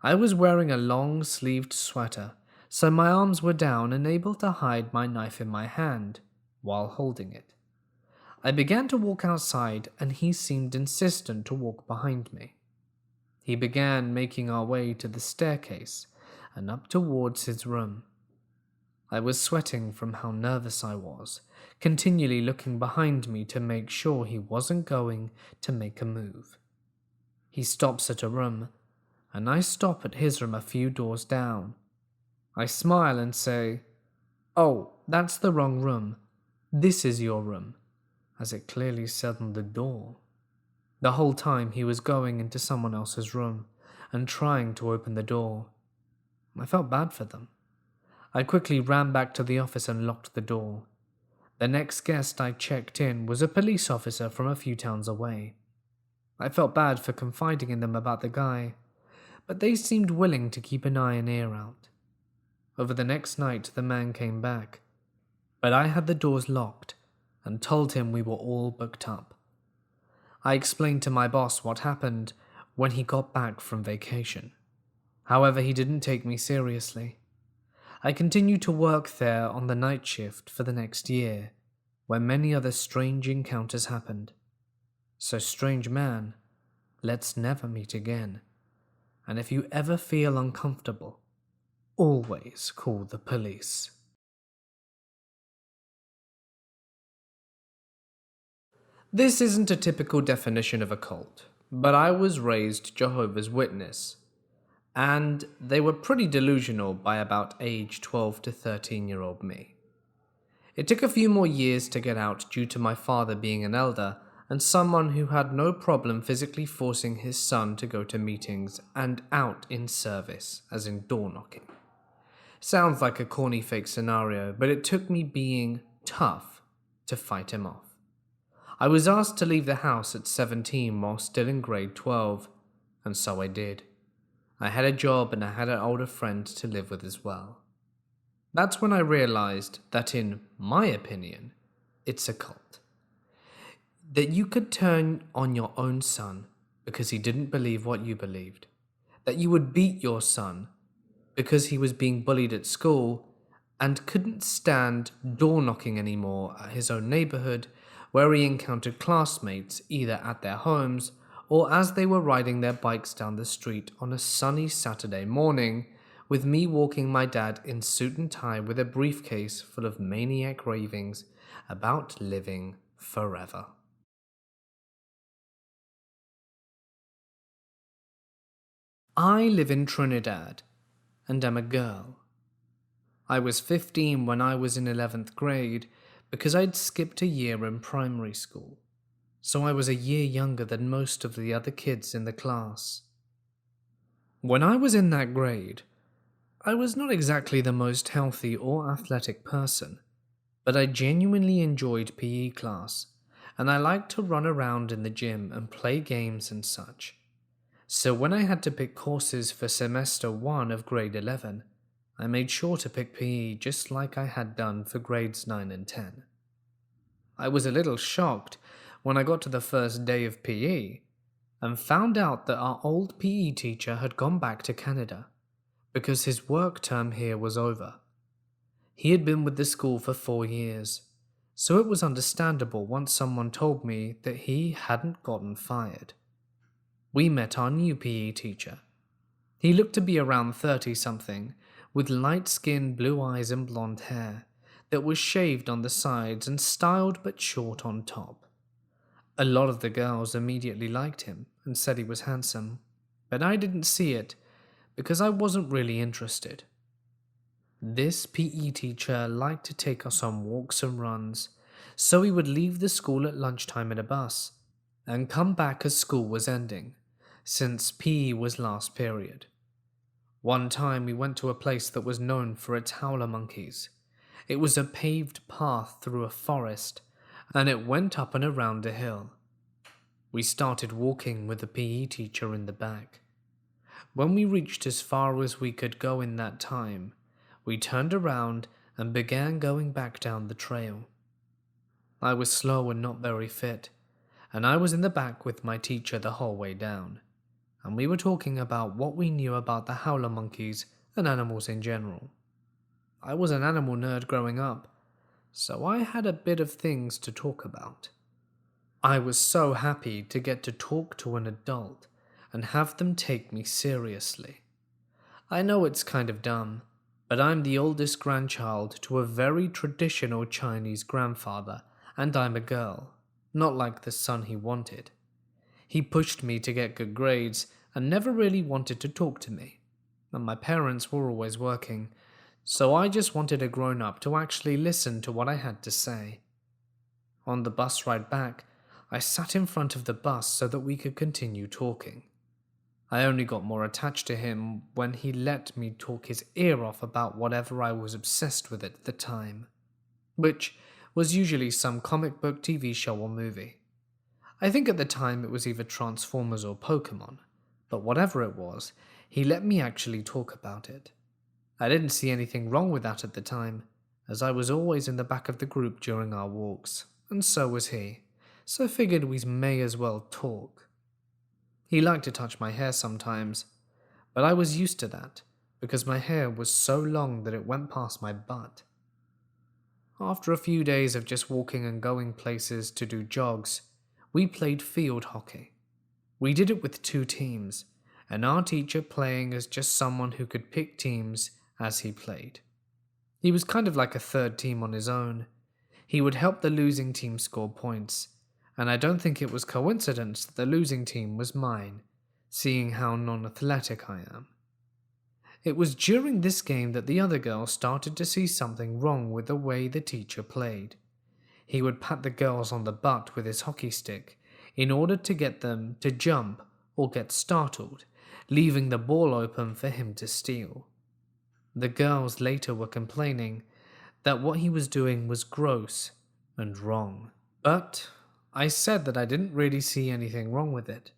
I was wearing a long-sleeved sweater, so my arms were down and able to hide my knife in my hand while holding it. I began to walk outside and he seemed insistent to walk behind me. He began making our way to the staircase and up towards his room. I was sweating from how nervous I was, continually looking behind me to make sure he wasn't going to make a move. He stops at a room, and I stop at his room a few doors down. I smile and say, "Oh, that's the wrong room. This is your room," as it clearly said on the door. The whole time he was going into someone else's room and trying to open the door. I felt bad for them. I quickly ran back to the office and locked the door. The next guest I checked in was a police officer from a few towns away. I felt bad for confiding in them about the guy, but they seemed willing to keep an eye and ear out. Over the next night, the man came back, but I had the doors locked and told him we were all booked up. I explained to my boss what happened when he got back from vacation. However, he didn't take me seriously. I continued to work there on the night shift for the next year, where many other strange encounters happened. So, strange man, let's never meet again. And if you ever feel uncomfortable, always call the police. This isn't a typical definition of a cult, but I was raised Jehovah's Witness, and they were pretty delusional by about age 12 to 13-year-old me. It took a few more years to get out due to my father being an elder and someone who had no problem physically forcing his son to go to meetings and out in service, as in door knocking. Sounds like a corny fake scenario, but it took me being tough to fight him off. I was asked to leave the house at 17 while still in grade 12, and so I did. I had a job and I had an older friend to live with as well. That's when I realized that, in my opinion, it's a cult. That you could turn on your own son because he didn't believe what you believed. That you would beat your son because he was being bullied at school and couldn't stand door knocking anymore at his own neighborhood, where he encountered classmates either at their homes or as they were riding their bikes down the street on a sunny Saturday morning, with me walking my dad in suit and tie with a briefcase full of maniac ravings about living forever. I live in Trinidad and am a girl. I was 15 when I was in 11th grade because I'd skipped a year in primary school, so I was a year younger than most of the other kids in the class. When I was in that grade, I was not exactly the most healthy or athletic person, but I genuinely enjoyed PE class, and I liked to run around in the gym and play games and such. So when I had to pick courses for semester 1 of grade 11, I made sure to pick PE just like I had done for grades 9 and 10. I was a little shocked when I got to the first day of PE and found out that our old PE teacher had gone back to Canada because his work term here was over. He had been with the school for 4 years, so it was understandable once someone told me that he hadn't gotten fired. We met our new PE teacher. He looked to be around 30-something, with light skin, blue eyes and blonde hair that was shaved on the sides and styled but short on top. A lot of the girls immediately liked him and said he was handsome, but I didn't see it because I wasn't really interested. This PE teacher liked to take us on walks and runs, so we would leave the school at lunchtime in a bus and come back as school was ending, since PE was last period. One time we went to a place that was known for its howler monkeys. It was a paved path through a forest, and it went up and around a hill. We started walking with the PE teacher in the back. When we reached as far as we could go in that time, we turned around and began going back down the trail. I was slow and not very fit, and I was in the back with my teacher the whole way down, and we were talking about what we knew about the howler monkeys and animals in general. I was an animal nerd growing up, so I had a bit of things to talk about. I was so happy to get to talk to an adult and have them take me seriously. I know it's kind of dumb, but I'm the oldest grandchild to a very traditional Chinese grandfather, and I'm a girl, not like the son he wanted. He pushed me to get good grades and never really wanted to talk to me, and my parents were always working, so I just wanted a grown-up to actually listen to what I had to say. On the bus ride back, I sat in front of the bus so that we could continue talking. I only got more attached to him when he let me talk his ear off about whatever I was obsessed with at the time, which was usually some comic book, TV show or movie. I think at the time it was either Transformers or Pokemon, but whatever it was, he let me actually talk about it. I didn't see anything wrong with that at the time, as I was always in the back of the group during our walks, and so was he, so I figured we may as well talk. He liked to touch my hair sometimes, but I was used to that, because my hair was so long that it went past my butt. After a few days of just walking and going places to do jogs, we played field hockey. We did it with 2 teams, and our teacher playing as just someone who could pick teams as he played. He was kind of like a third team on his own. He would help the losing team score points, and I don't think it was coincidence that the losing team was mine, seeing how non-athletic I am. It was during this game that the other girls started to see something wrong with the way the teacher played. He would pat the girls on the butt with his hockey stick in order to get them to jump or get startled, leaving the ball open for him to steal. The girls later were complaining that what he was doing was gross and wrong, but I said that I didn't really see anything wrong with it.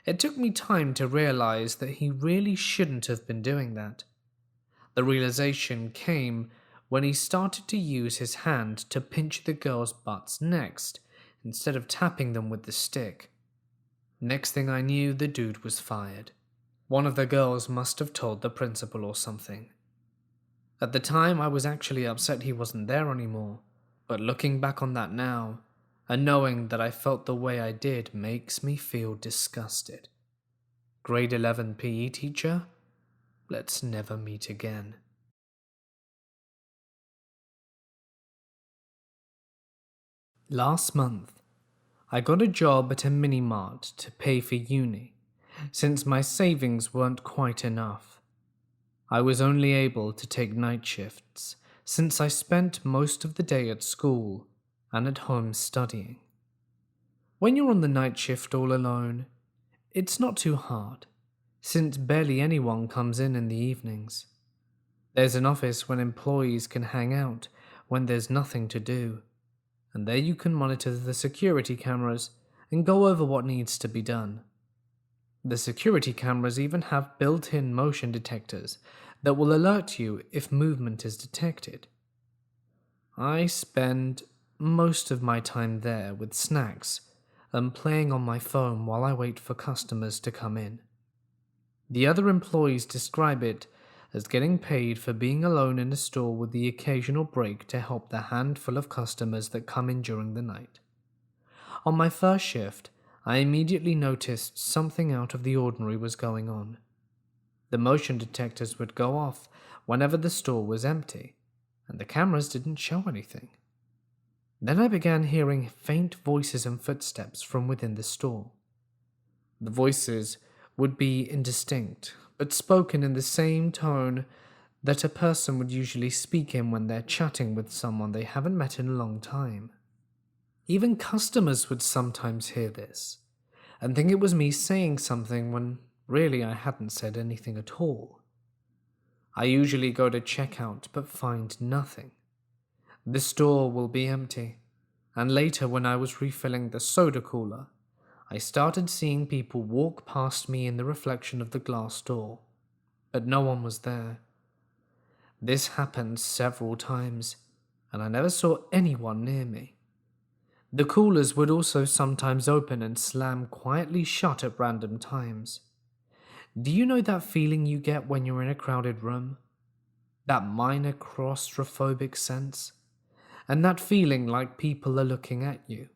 It took me time to realize that he really shouldn't have been doing that. The realization came when he started to use his hand to pinch the girls' butts next, instead of tapping them with the stick. Next thing I knew, the dude was fired. One of the girls must have told the principal or something. At the time, I was actually upset he wasn't there anymore, but looking back on that now, and knowing that I felt the way I did makes me feel disgusted. Grade 11 PE teacher? Let's never meet again. Last month, I got a job at a mini-mart to pay for uni, since my savings weren't quite enough. I was only able to take night shifts, since I spent most of the day at school and at home studying. When you're on the night shift all alone, it's not too hard, since barely anyone comes in the evenings. There's an office when employees can hang out when there's nothing to do, and there you can monitor the security cameras and go over what needs to be done. The security cameras even have built-in motion detectors that will alert you if movement is detected. I spend most of my time there with snacks and playing on my phone while I wait for customers to come in. The other employees describe it as getting paid for being alone in a store with the occasional break to help the handful of customers that come in during the night. On my first shift, I immediately noticed something out of the ordinary was going on. The motion detectors would go off whenever the store was empty, and the cameras didn't show anything. Then I began hearing faint voices and footsteps from within the store. The voices would be indistinct, but spoken in the same tone that a person would usually speak in when they're chatting with someone they haven't met in a long time. Even customers would sometimes hear this, and think it was me saying something when really I hadn't said anything at all. I usually go to checkout but find nothing. The store will be empty, and later when I was refilling the soda cooler, I started seeing people walk past me in the reflection of the glass door, but no one was there. This happened several times, and I never saw anyone near me. The coolers would also sometimes open and slam quietly shut at random times. Do you know that feeling you get when you're in a crowded room? That minor claustrophobic sense? And that feeling like people are looking at you?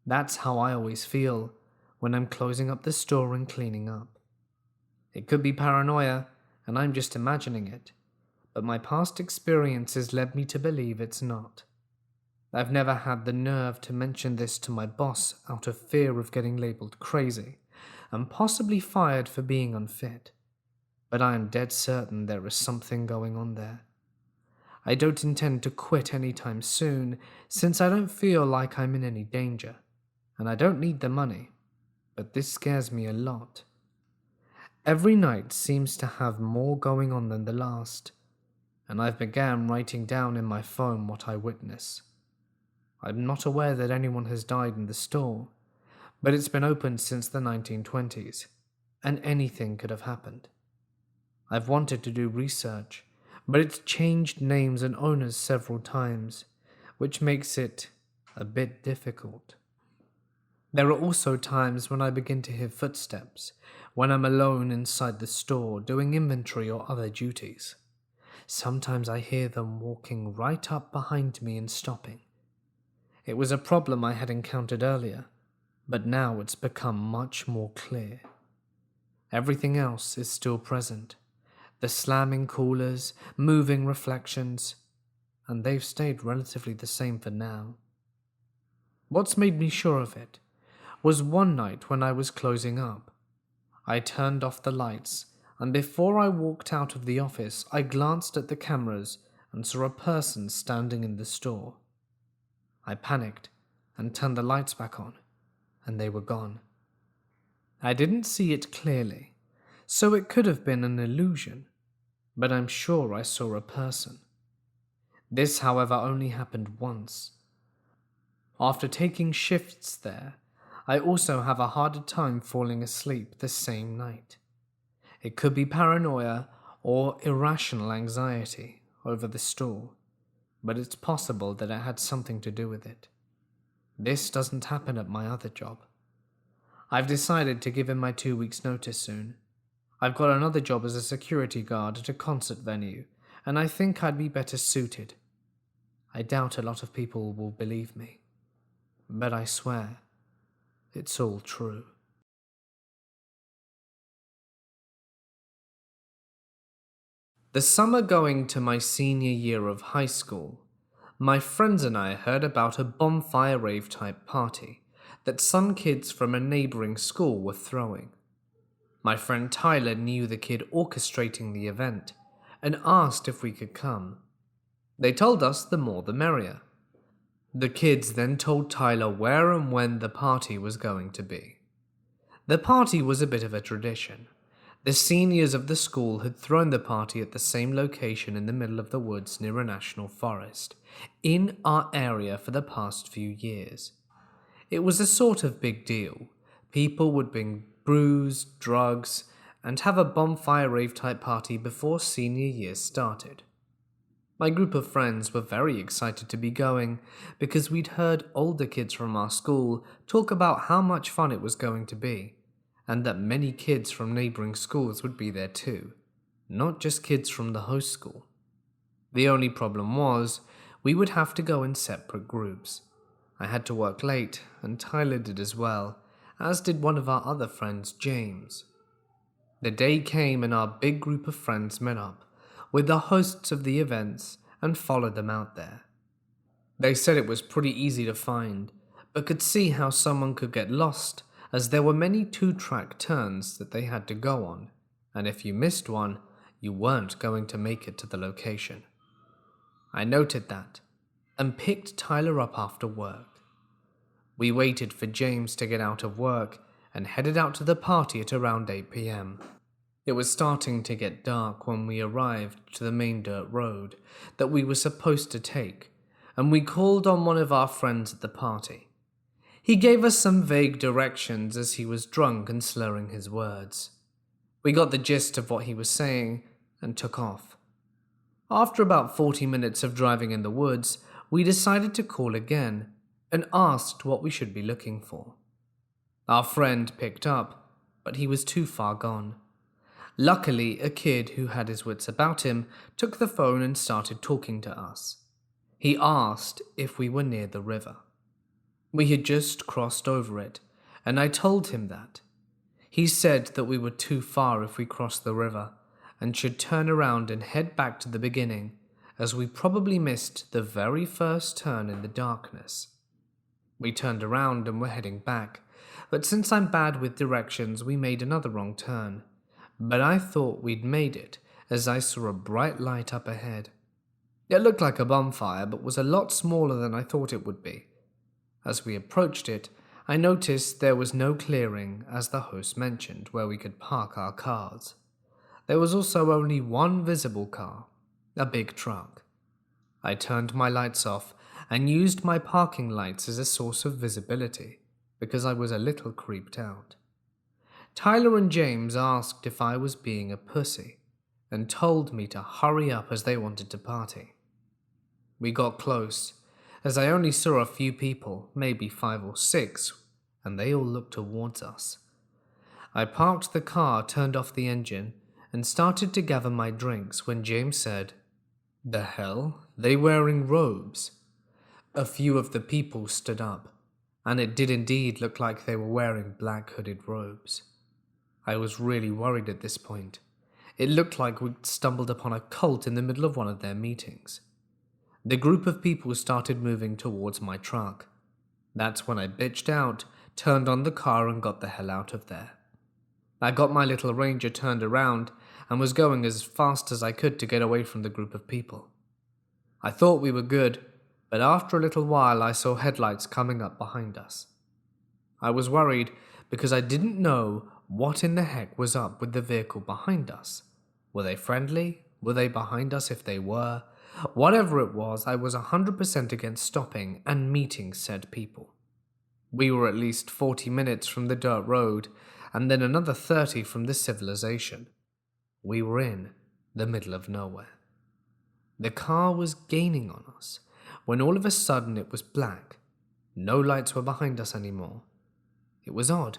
That's how I always feel when I'm closing up the store and cleaning up. It could be paranoia, and I'm just imagining it, but my past experiences led me to believe it's not. I've never had the nerve to mention this to my boss out of fear of getting labeled crazy and possibly fired for being unfit, but I am dead certain there is something going on there. I don't intend to quit anytime soon, since I don't feel like I'm in any danger, and I don't need the money, but this scares me a lot. Every night seems to have more going on than the last, and I've began writing down in my phone what I witness. I'm not aware that anyone has died in the store, but it's been open since the 1920s, and anything could have happened. I've wanted to do research, but it's changed names and owners several times, which makes it a bit difficult. There are also times when I begin to hear footsteps, when I'm alone inside the store doing inventory or other duties. Sometimes I hear them walking right up behind me and stopping. It was a problem I had encountered earlier, but now it's become much more clear. Everything else is still present. The slamming coolers, moving reflections, and they've stayed relatively the same for now. What's made me sure of it was one night when I was closing up. I turned off the lights, and before I walked out of the office, I glanced at the cameras and saw a person standing in the store. I panicked and turned the lights back on, and they were gone. I didn't see it clearly, so it could have been an illusion, but I'm sure I saw a person. This, however, only happened once. After taking shifts there, I also have a harder time falling asleep the same night. It could be paranoia or irrational anxiety over the store, but it's possible that it had something to do with it. This doesn't happen at my other job. I've decided to give in my 2 weeks' notice soon. I've got another job as a security guard at a concert venue, and I think I'd be better suited. I doubt a lot of people will believe me, but I swear, it's all true. The summer going to my senior year of high school, my friends and I heard about a bonfire rave type party that some kids from a neighboring school were throwing. My friend Tyler knew the kid orchestrating the event and asked if we could come. They told us the more the merrier. The kids then told Tyler where and when the party was going to be. The party was a bit of a tradition. The seniors of the school had thrown the party at the same location in the middle of the woods near a national forest, in our area for the past few years. It was a sort of big deal. People would bring brews, drugs, and have a bonfire rave type party before senior year started. My group of friends were very excited to be going because we'd heard older kids from our school talk about how much fun it was going to be, and that many kids from neighboring schools would be there too, not just kids from the host school. The only problem was we would have to go in separate groups. I had to work late, and Tyler did as well, as did one of our other friends, James. The day came and our big group of friends met up with the hosts of the events and followed them out there. They said it was pretty easy to find, but could see how someone could get lost as there were many 2-track turns that they had to go on, and if you missed one, you weren't going to make it to the location. I noted that and picked Tyler up after work. We waited for James to get out of work and headed out to the party at around 8 p.m. It was starting to get dark when we arrived to the main dirt road that we were supposed to take, and we called on one of our friends at the party. He gave us some vague directions as he was drunk and slurring his words. We got the gist of what he was saying and took off. After about 40 minutes of driving in the woods, we decided to call again and asked what we should be looking for. Our friend picked up, but he was too far gone. Luckily, a kid who had his wits about him took the phone and started talking to us. He asked if we were near the river. We had just crossed over it, and I told him that. He said that we were too far if we crossed the river, and should turn around and head back to the beginning, as we probably missed the very first turn in the darkness. We turned around and were heading back, but since I'm bad with directions, we made another wrong turn. But I thought we'd made it, as I saw a bright light up ahead. It looked like a bonfire, but was a lot smaller than I thought it would be. As we approached it, I noticed there was no clearing, as the host mentioned, where we could park our cars. There was also only one visible car, a big truck. I turned my lights off and used my parking lights as a source of visibility, because I was a little creeped out. Tyler and James asked if I was being a pussy, and told me to hurry up as they wanted to party. We got close, as I only saw a few people, maybe 5 or 6, and they all looked towards us. I parked the car, turned off the engine, and started to gather my drinks when James said, "The hell? They wearing robes?" A few of the people stood up, and it did indeed look like they were wearing black hooded robes. I was really worried at this point. It looked like we'd stumbled upon a cult in the middle of one of their meetings. The group of people started moving towards my truck. That's when I bitched out, turned on the car, and got the hell out of there. I got my little Ranger turned around and was going as fast as I could to get away from the group of people. I thought we were good, but after a little while I saw headlights coming up behind us. I was worried because I didn't know what in the heck was up with the vehicle behind us. Were they friendly? Were they behind us if they were? Whatever it was, I was 100% against stopping and meeting said people. We were at least 40 minutes from the dirt road, and then another 30 from the civilization. We were in the middle of nowhere. The car was gaining on us, when all of a sudden it was black. No lights were behind us anymore. It was odd,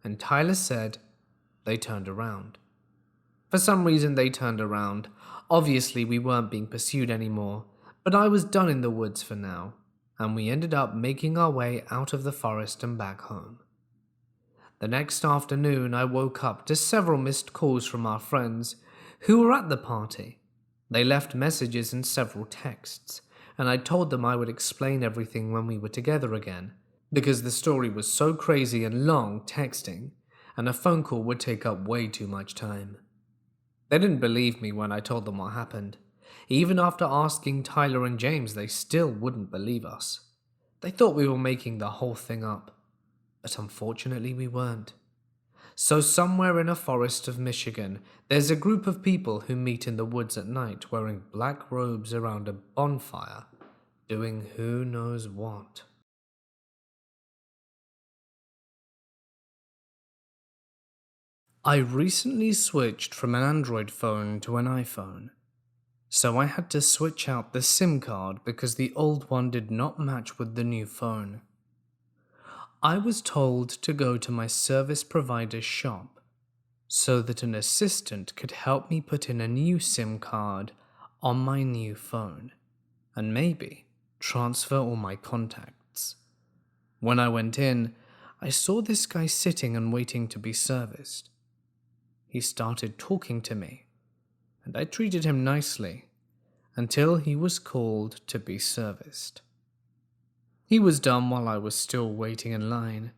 and Tyler said they turned around. For some reason they turned around. Obviously we weren't being pursued anymore, but I was done in the woods for now, and we ended up making our way out of the forest and back home. The next afternoon I woke up to several missed calls from our friends who were at the party. They left messages and several texts, and I told them I would explain everything when we were together again, because the story was so crazy and long texting, and a phone call would take up way too much time. They didn't believe me when I told them what happened. Even after asking Tyler and James, they still wouldn't believe us. They thought we were making the whole thing up, but unfortunately we weren't. So somewhere in a forest of Michigan, there's a group of people who meet in the woods at night wearing black robes around a bonfire, doing who knows what. I recently switched from an Android phone to an iPhone, so I had to switch out the SIM card because the old one did not match with the new phone. I was told to go to my service provider's shop so that an assistant could help me put in a new SIM card on my new phone and maybe transfer all my contacts. When I went in, I saw this guy sitting and waiting to be serviced. He started talking to me, and I treated him nicely until he was called to be serviced. He was done while I was still waiting in line,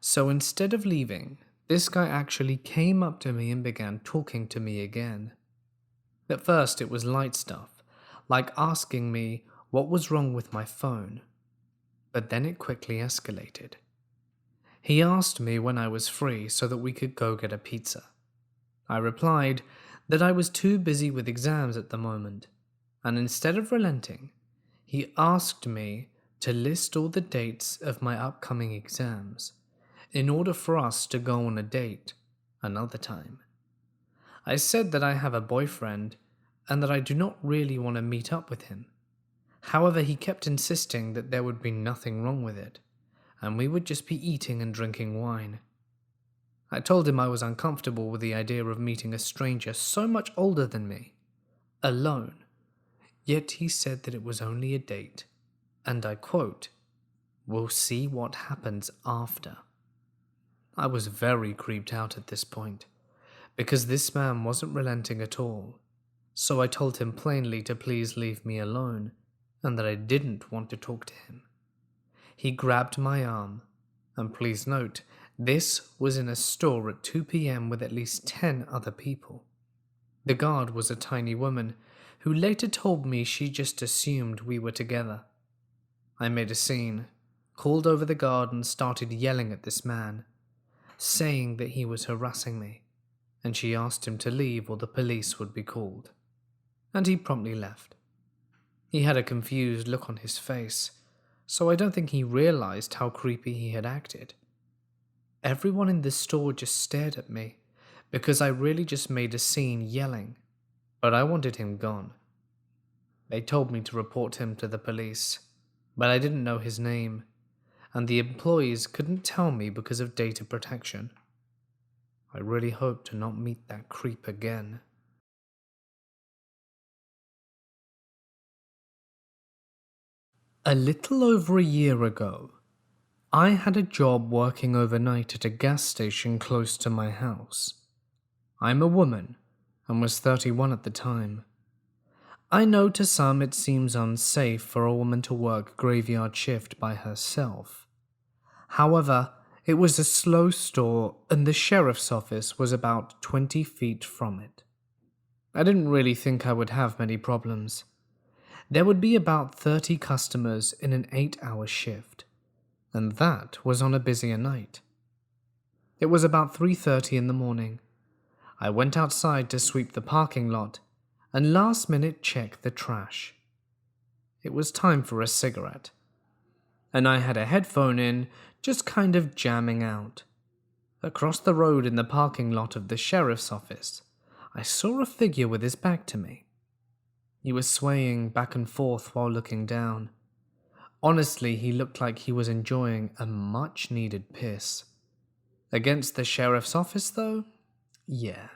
so instead of leaving, this guy actually came up to me and began talking to me again. At first it was light stuff, like asking me what was wrong with my phone, but then it quickly escalated. He asked me when I was free so that we could go get a pizza. I replied that I was too busy with exams at the moment, and instead of relenting, he asked me to list all the dates of my upcoming exams in order for us to go on a date another time. I said that I have a boyfriend and that I do not really want to meet up with him. However, he kept insisting that there would be nothing wrong with it, and we would just be eating and drinking wine. I told him I was uncomfortable with the idea of meeting a stranger so much older than me, alone. Yet he said that it was only a date, and I quote, "We'll see what happens after." I was very creeped out at this point, because this man wasn't relenting at all, so I told him plainly to please leave me alone, and that I didn't want to talk to him. He grabbed my arm, and please note, this was in a store at 2 p.m. with at least 10 other people. The guard was a tiny woman, who later told me she just assumed we were together. I made a scene, called over the guard and started yelling at this man, saying that he was harassing me, and she asked him to leave or the police would be called. And he promptly left. He had a confused look on his face, so I don't think he realized how creepy he had acted. Everyone in the store just stared at me, because I really just made a scene yelling, but I wanted him gone. They told me to report him to the police, but I didn't know his name, and the employees couldn't tell me because of data protection. I really hope to not meet that creep again. A little over a year ago, I had a job working overnight at a gas station close to my house. I'm a woman and was 31 at the time. I know to some it seems unsafe for a woman to work graveyard shift by herself. However, it was a slow store and the sheriff's office was about 20 feet from it. I didn't really think I would have many problems. There would be about 30 customers in an 8-hour shift, and that was on a busier night. It was about 3:30 in the morning. I went outside to sweep the parking lot and last minute check the trash. It was time for a cigarette, and I had a headphone in, just kind of jamming out. Across the road in the parking lot of the sheriff's office, I saw a figure with his back to me. He was swaying back and forth while looking down. Honestly, he looked like he was enjoying a much-needed piss. Against the sheriff's office, though? Yeah.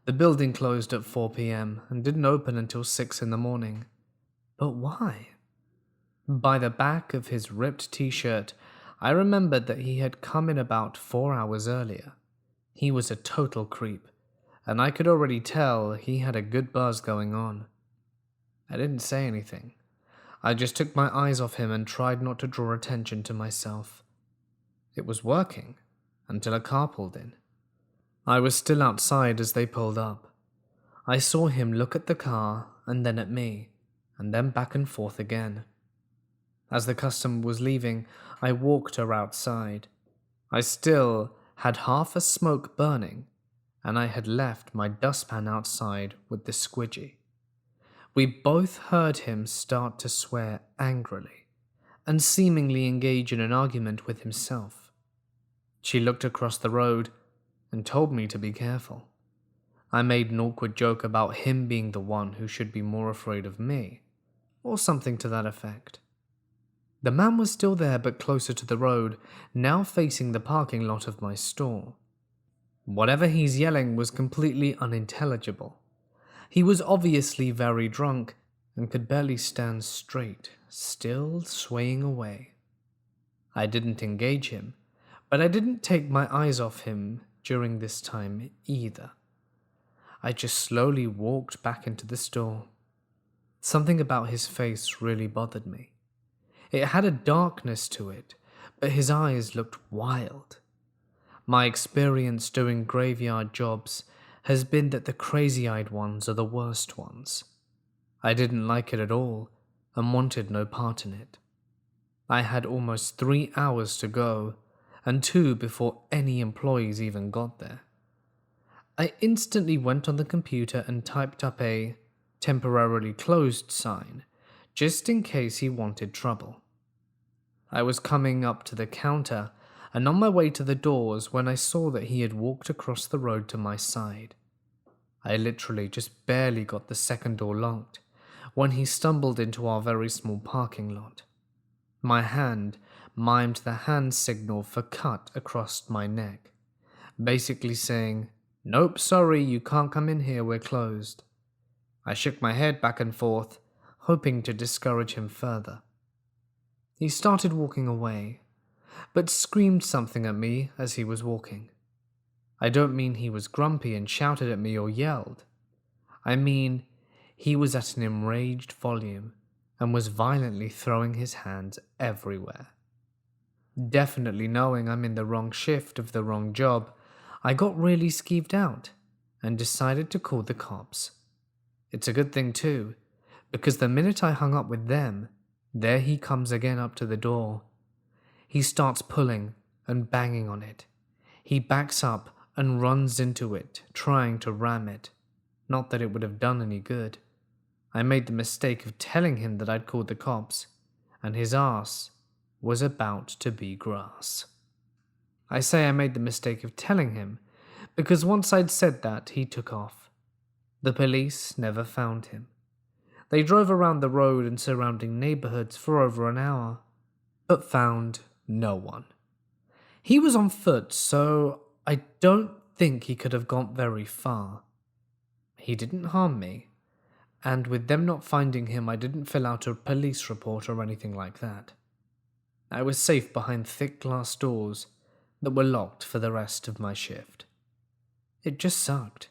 The building closed at 4 p.m. and didn't open until 6 in the morning. But why? By the back of his ripped t-shirt, I remembered that he had come in about 4 hours earlier. He was a total creep, and I could already tell he had a good buzz going on. I didn't say anything. I just took my eyes off him and tried not to draw attention to myself. It was working, until a car pulled in. I was still outside as they pulled up. I saw him look at the car and then at me, and then back and forth again. As the customer was leaving, I walked her outside. I still had half a smoke burning, and I had left my dustpan outside with the squidgy. We both heard him start to swear angrily, and seemingly engage in an argument with himself. She looked across the road and told me to be careful. I made an awkward joke about him being the one who should be more afraid of me, or something to that effect. The man was still there but closer to the road, now facing the parking lot of my store. Whatever he's yelling was completely unintelligible. He was obviously very drunk and could barely stand straight, still swaying away. I didn't engage him, but I didn't take my eyes off him during this time either. I just slowly walked back into the store. Something about his face really bothered me. It had a darkness to it, but his eyes looked wild. My experience doing graveyard jobs has been that the crazy-eyed ones are the worst ones. I didn't like it at all and wanted no part in it. I had almost 3 hours to go, and 2 before any employees even got there. I instantly went on the computer and typed up a temporarily closed sign, just in case he wanted trouble. I was coming up to the counter and on my way to the doors when I saw that he had walked across the road to my side. I literally just barely got the second door locked when he stumbled into our very small parking lot. My hand mimed the hand signal for cut across my neck, basically saying, "Nope, sorry, you can't come in here, we're closed." I shook my head back and forth, hoping to discourage him further. He started walking away, but screamed something at me as he was walking. I don't mean he was grumpy and shouted at me or yelled. I mean, he was at an enraged volume and was violently throwing his hands everywhere. Definitely knowing I'm in the wrong shift of the wrong job, I got really skeeved out and decided to call the cops. It's a good thing too, because the minute I hung up with them, there he comes again up to the door. He starts pulling and banging on it. He backs up and runs into it, trying to ram it. Not that it would have done any good. I made the mistake of telling him that I'd called the cops, and his ass was about to be grass. I say I made the mistake of telling him, because once I'd said that, he took off. The police never found him. They drove around the road and surrounding neighborhoods for over an hour, but found no one. He was on foot, so I don't think he could have gone very far. He didn't harm me, and with them not finding him, I didn't fill out a police report or anything like that. I was safe behind thick glass doors that were locked for the rest of my shift. It just sucked.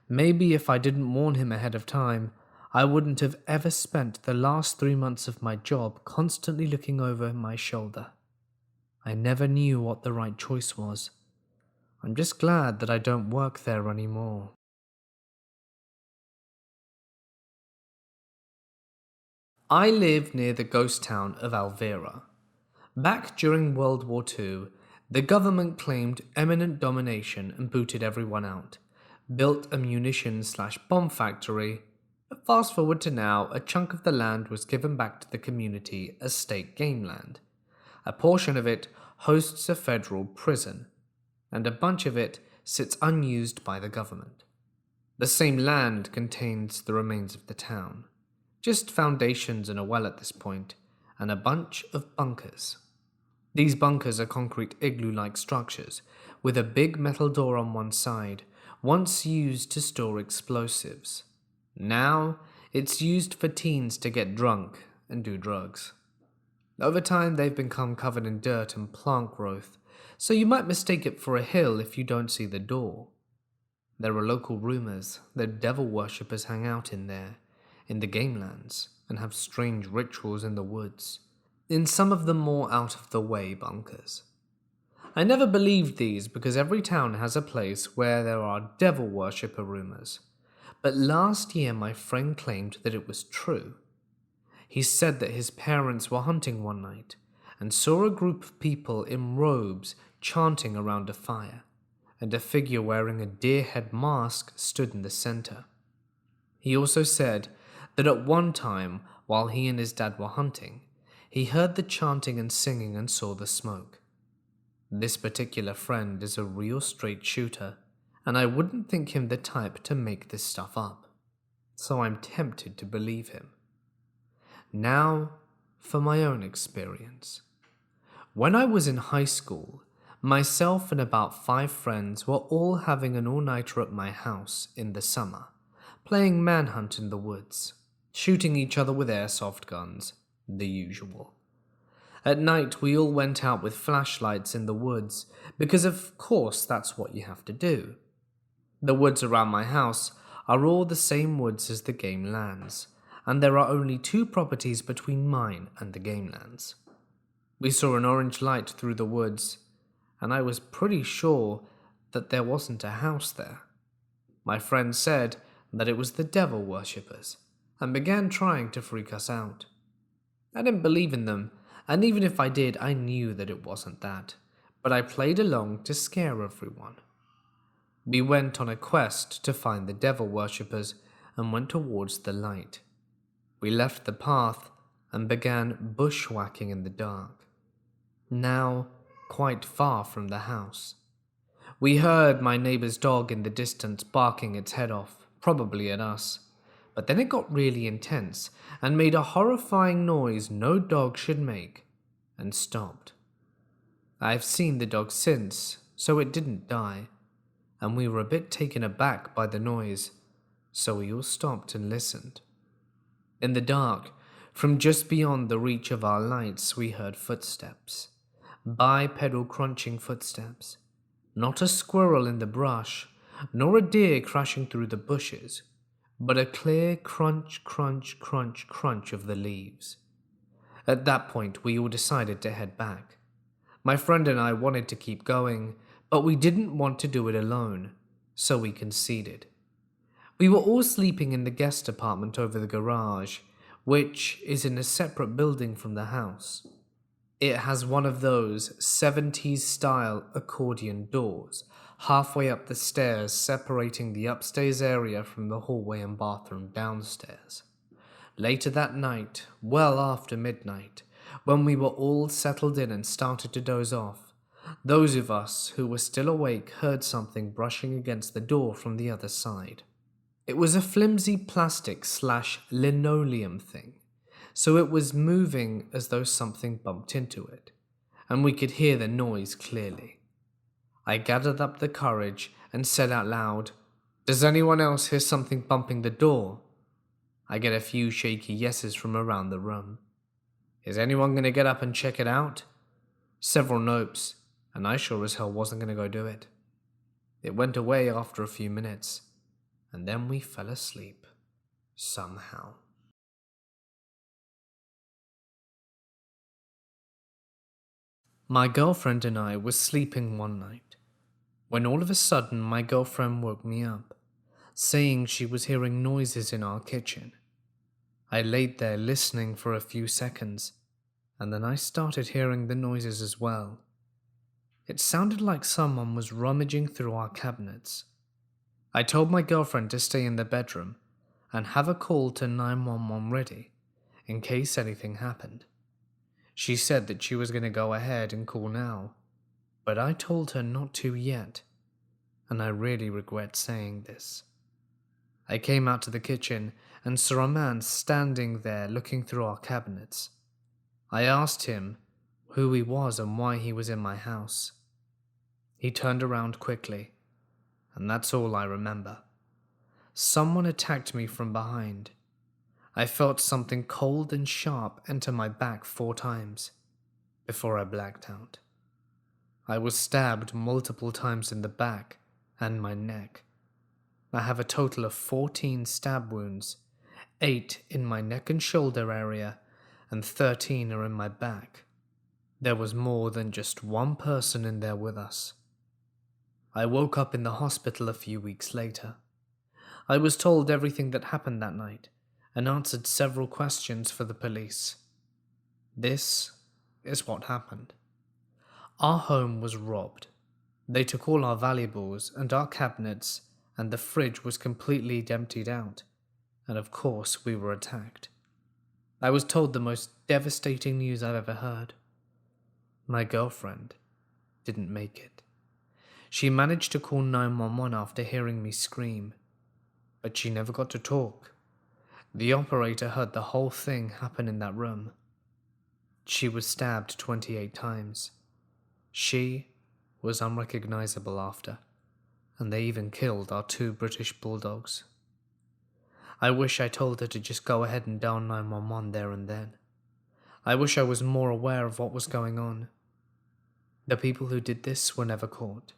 Maybe if I didn't warn him ahead of time, I wouldn't have ever spent the last 3 months of my job constantly looking over my shoulder. I never knew what the right choice was. I'm just glad that I don't work there anymore. I live near the ghost town of Alvera. Back during World War II, the government claimed eminent domination and booted everyone out, built a munitions/bomb factory. But fast forward to now, a chunk of the land was given back to the community as state game land. A portion of it hosts a federal prison, and a bunch of it sits unused by the government. The same land contains the remains of the town, just foundations and a well at this point, and a bunch of bunkers. These bunkers are concrete igloo-like structures with a big metal door on one side, once used to store explosives. Now, it's used for teens to get drunk and do drugs. Over time, they've become covered in dirt and plant growth, so you might mistake it for a hill if you don't see the door. There are local rumors that devil worshippers hang out in there, in the gamelands, and have strange rituals in the woods, in some of the more out-of-the-way bunkers. I never believed these because every town has a place where there are devil worshipper rumors. But last year my friend claimed that it was true. He said that his parents were hunting one night and saw a group of people in robes chanting around a fire, and a figure wearing a deer head mask stood in the center. He also said that at one time, while he and his dad were hunting, he heard the chanting and singing and saw the smoke. This particular friend is a real straight shooter, and I wouldn't think him the type to make this stuff up, so I'm tempted to believe him. Now, for my own experience. When I was in high school, myself and about 5 friends were all having an all-nighter at my house in the summer, playing manhunt in the woods, shooting each other with airsoft guns, the usual. At night, we all went out with flashlights in the woods, because of course that's what you have to do. The woods around my house are all the same woods as the game lands, and there are only 2 properties between mine and the game lands. We saw an orange light through the woods, and I was pretty sure that there wasn't a house there. My friend said that it was the devil worshippers, and began trying to freak us out. I didn't believe in them, and even if I did, I knew that it wasn't that, but I played along to scare everyone. We went on a quest to find the devil worshippers and went towards the light. We left the path and began bushwhacking in the dark, now quite far from the house. We heard my neighbor's dog in the distance barking its head off, probably at us, but then it got really intense and made a horrifying noise no dog should make, and stopped. I've seen the dog since, so it didn't die, and we were a bit taken aback by the noise, so we all stopped and listened. In the dark, from just beyond the reach of our lights, we heard footsteps. bipedal crunching footsteps. Not a squirrel in the brush, nor a deer crashing through the bushes, but a clear crunch, crunch, crunch, crunch of the leaves. At that point, we all decided to head back. My friend and I wanted to keep going, but we didn't want to do it alone, so we conceded. We were all sleeping in the guest apartment over the garage, which is in a separate building from the house. It has one of those 70s style accordion doors halfway up the stairs, separating the upstairs area from the hallway and bathroom downstairs. Later that night, well after midnight, when we were all settled in and started to doze off, those of us who were still awake heard something brushing against the door from the other side. It was a flimsy plastic/linoleum thing, so it was moving as though something bumped into it, and we could hear the noise clearly. I gathered up the courage and said out loud, "Does anyone else hear something bumping the door?" I get a few shaky yeses from around the room. "Is anyone going to get up and check it out?" Several nopes, and I sure as hell wasn't going to go do it. It went away after a few minutes, and then we fell asleep. Somehow. My girlfriend and I were sleeping one night, when all of a sudden my girlfriend woke me up, saying she was hearing noises in our kitchen. I laid there listening for a few seconds, and then I started hearing the noises as well. It sounded like someone was rummaging through our cabinets. I told my girlfriend to stay in the bedroom and have a call to 911 ready, in case anything happened. She said that she was going to go ahead and call now, but I told her not to yet, and I really regret saying this. I came out to the kitchen and saw a man standing there looking through our cabinets. I asked him who he was and why he was in my house. He turned around quickly, and that's all I remember. Someone attacked me from behind. I felt something cold and sharp enter my back 4 times before I blacked out. I was stabbed multiple times in the back and my neck. I have a total of 14 stab wounds, 8 in my neck and shoulder area, and 13 are in my back. There was more than just one person in there with us. I woke up in the hospital a few weeks later. I was told everything that happened that night and answered several questions for the police. This is what happened. Our home was robbed. They took all our valuables and our cabinets, and the fridge was completely emptied out, and of course we were attacked. I was told the most devastating news I've ever heard. My girlfriend didn't make it. She managed to call 911 after hearing me scream, but she never got to talk. The operator heard the whole thing happen in that room. She was stabbed 28 times. She was unrecognizable after, and they even killed our 2 British bulldogs. I wish I told her to just go ahead and dial 911 there and then. I wish I was more aware of what was going on. The people who did this were never caught.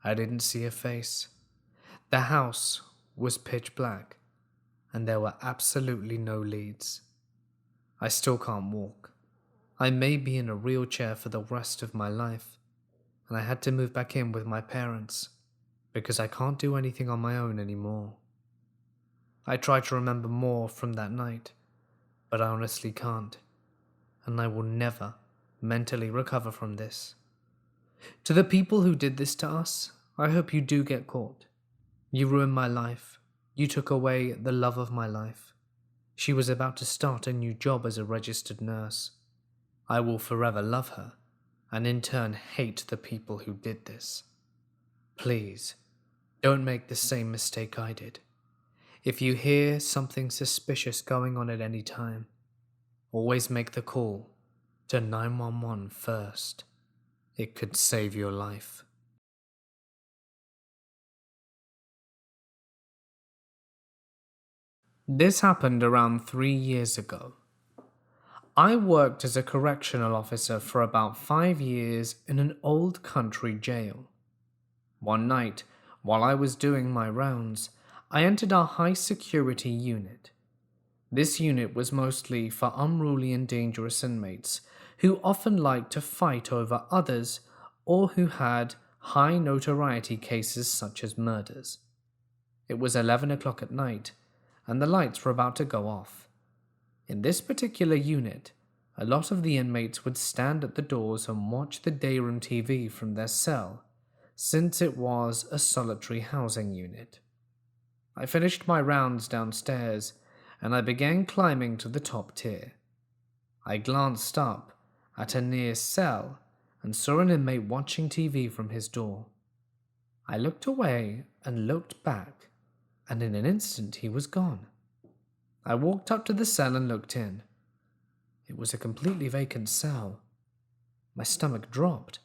I didn't see a face. The house was pitch black, and there were absolutely no leads. I still can't walk. I may be in a wheelchair for the rest of my life, and I had to move back in with my parents because I can't do anything on my own anymore. I try to remember more from that night, but I honestly can't, and I will never mentally recover from this. To the people who did this to us, I hope you do get caught. You ruined my life. You took away the love of my life. She was about to start a new job as a registered nurse. I will forever love her, and in turn hate the people who did this. Please, don't make the same mistake I did. If you hear something suspicious going on at any time, always make the call to 911 first. It could save your life. This happened around 3 years ago. I worked as a correctional officer for about 5 years in an old country jail. One night, while I was doing my rounds, I entered our high security unit. This unit was mostly for unruly and dangerous inmates who often liked to fight over others or who had high notoriety cases such as murders. It was 11 o'clock at night, and the lights were about to go off. In this particular unit, a lot of the inmates would stand at the doors and watch the dayroom TV from their cell, since it was a solitary housing unit. I finished my rounds downstairs, and I began climbing to the top tier. I glanced up at a near cell and saw an inmate watching TV from his door. I looked away and looked back, and in an instant he was gone. I walked up to the cell and looked in. It was a completely vacant cell. My stomach dropped.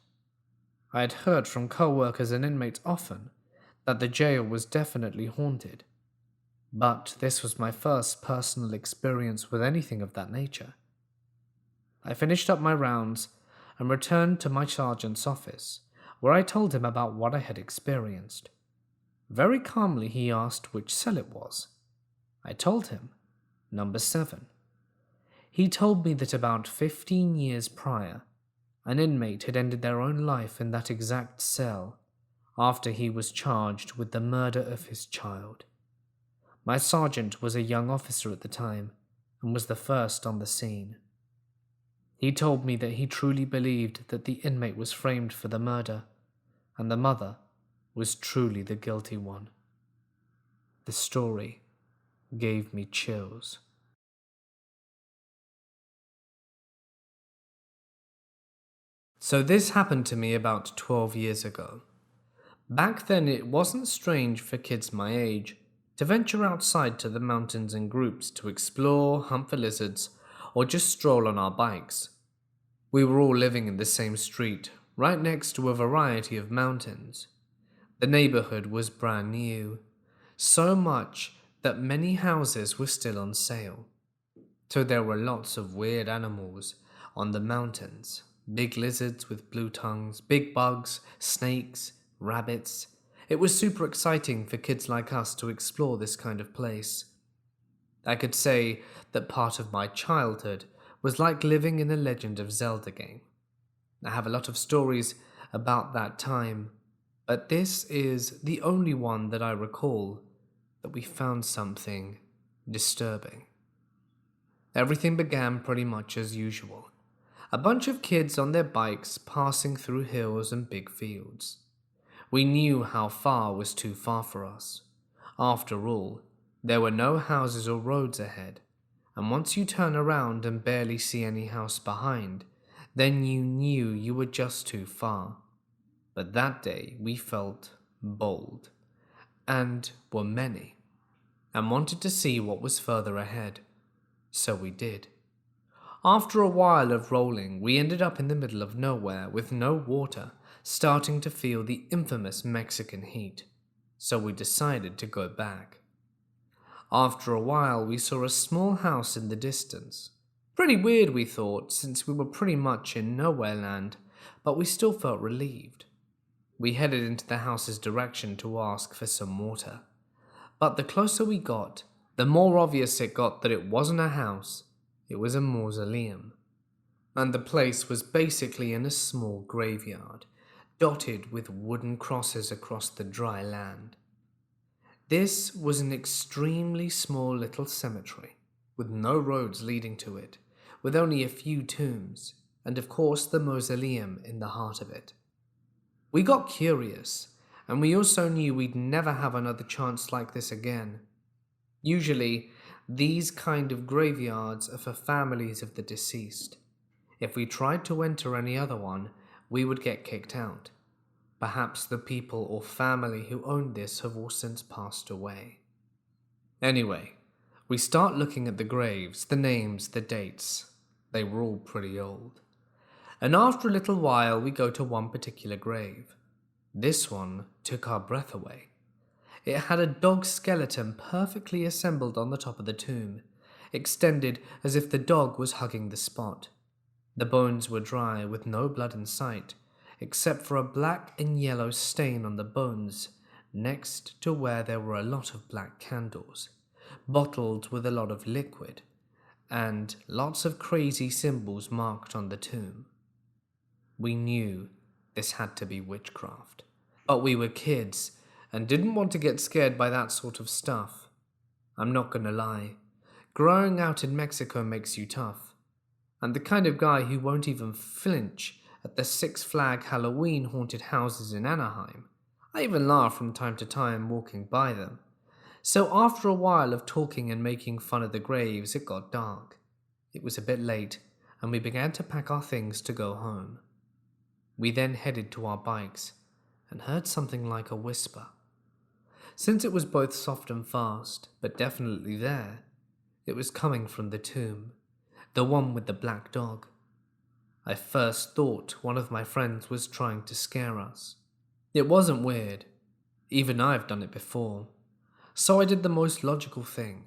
I had heard from co-workers and inmates often that the jail was definitely haunted, but this was my first personal experience with anything of that nature. I finished up my rounds and returned to my sergeant's office, where I told him about what I had experienced. Very calmly he asked which cell it was. I told him, number 7. He told me that about 15 years prior, an inmate had ended their own life in that exact cell after he was charged with the murder of his child. My sergeant was a young officer at the time and was the first on the scene. He told me that he truly believed that the inmate was framed for the murder, and the mother was truly the guilty one. The story gave me chills. So this happened to me about 12 years ago. Back then it wasn't strange for kids my age to venture outside to the mountains in groups to explore, hunt for lizards, or just stroll on our bikes. We were all living in the same street, right next to a variety of mountains. The neighborhood was brand new, so much that many houses were still on sale. So there were lots of weird animals on the mountains. Big lizards with blue tongues, big bugs, snakes, rabbits. It was super exciting for kids like us to explore this kind of place. I could say that part of my childhood was like living in a Legend of Zelda game. I have a lot of stories about that time, but this is the only one that I recall that we found something disturbing. Everything began pretty much as usual. A bunch of kids on their bikes passing through hills and big fields. We knew how far was too far for us. After all, there were no houses or roads ahead, and once you turn around and barely see any house behind, then you knew you were just too far. But that day we felt bold, and were many, and wanted to see what was further ahead. So we did. After a while of rolling, we ended up in the middle of nowhere with no water, starting to feel the infamous Mexican heat. So we decided to go back. After a while, we saw a small house in the distance. Pretty weird, we thought, since we were pretty much in nowhere land, but we still felt relieved. We headed into the house's direction to ask for some water. But the closer we got, the more obvious it got that it wasn't a house. It was a mausoleum, and the place was basically in a small graveyard, dotted with wooden crosses across the dry land. This was an extremely small little cemetery, with no roads leading to it, with only a few tombs, and of course the mausoleum in the heart of it. We got curious, and we also knew we'd never have another chance like this again. Usually, these kind of graveyards are for families of the deceased. If we tried to enter any other one, we would get kicked out. Perhaps the people or family who owned this have all since passed away. Anyway, we start looking at the graves, the names, the dates. They were all pretty old. And after a little while, we go to one particular grave. This one took our breath away. It had a dog skeleton perfectly assembled on the top of the tomb. extended as if the dog was hugging the spot. The bones were dry with no blood in sight, except for a black and yellow stain on the bones, next to where there were a lot of black candles, bottled with a lot of liquid, and lots of crazy symbols marked on the tomb. We knew this had to be witchcraft, but we were kids and didn't want to get scared by that sort of stuff. I'm not gonna lie, growing out in Mexico makes you tough. I'm the kind of guy who won't even flinch at the Six Flag Halloween haunted houses in Anaheim. I even laugh from time to time walking by them. So after a while of talking and making fun of the graves, it got dark. It was a bit late, and we began to pack our things to go home. We then headed to our bikes and heard something like a whisper. Since it was both soft and fast, but definitely there, it was coming from the tomb, the one with the black dog. I first thought one of my friends was trying to scare us. It wasn't weird. Even I've done it before. So I did the most logical thing.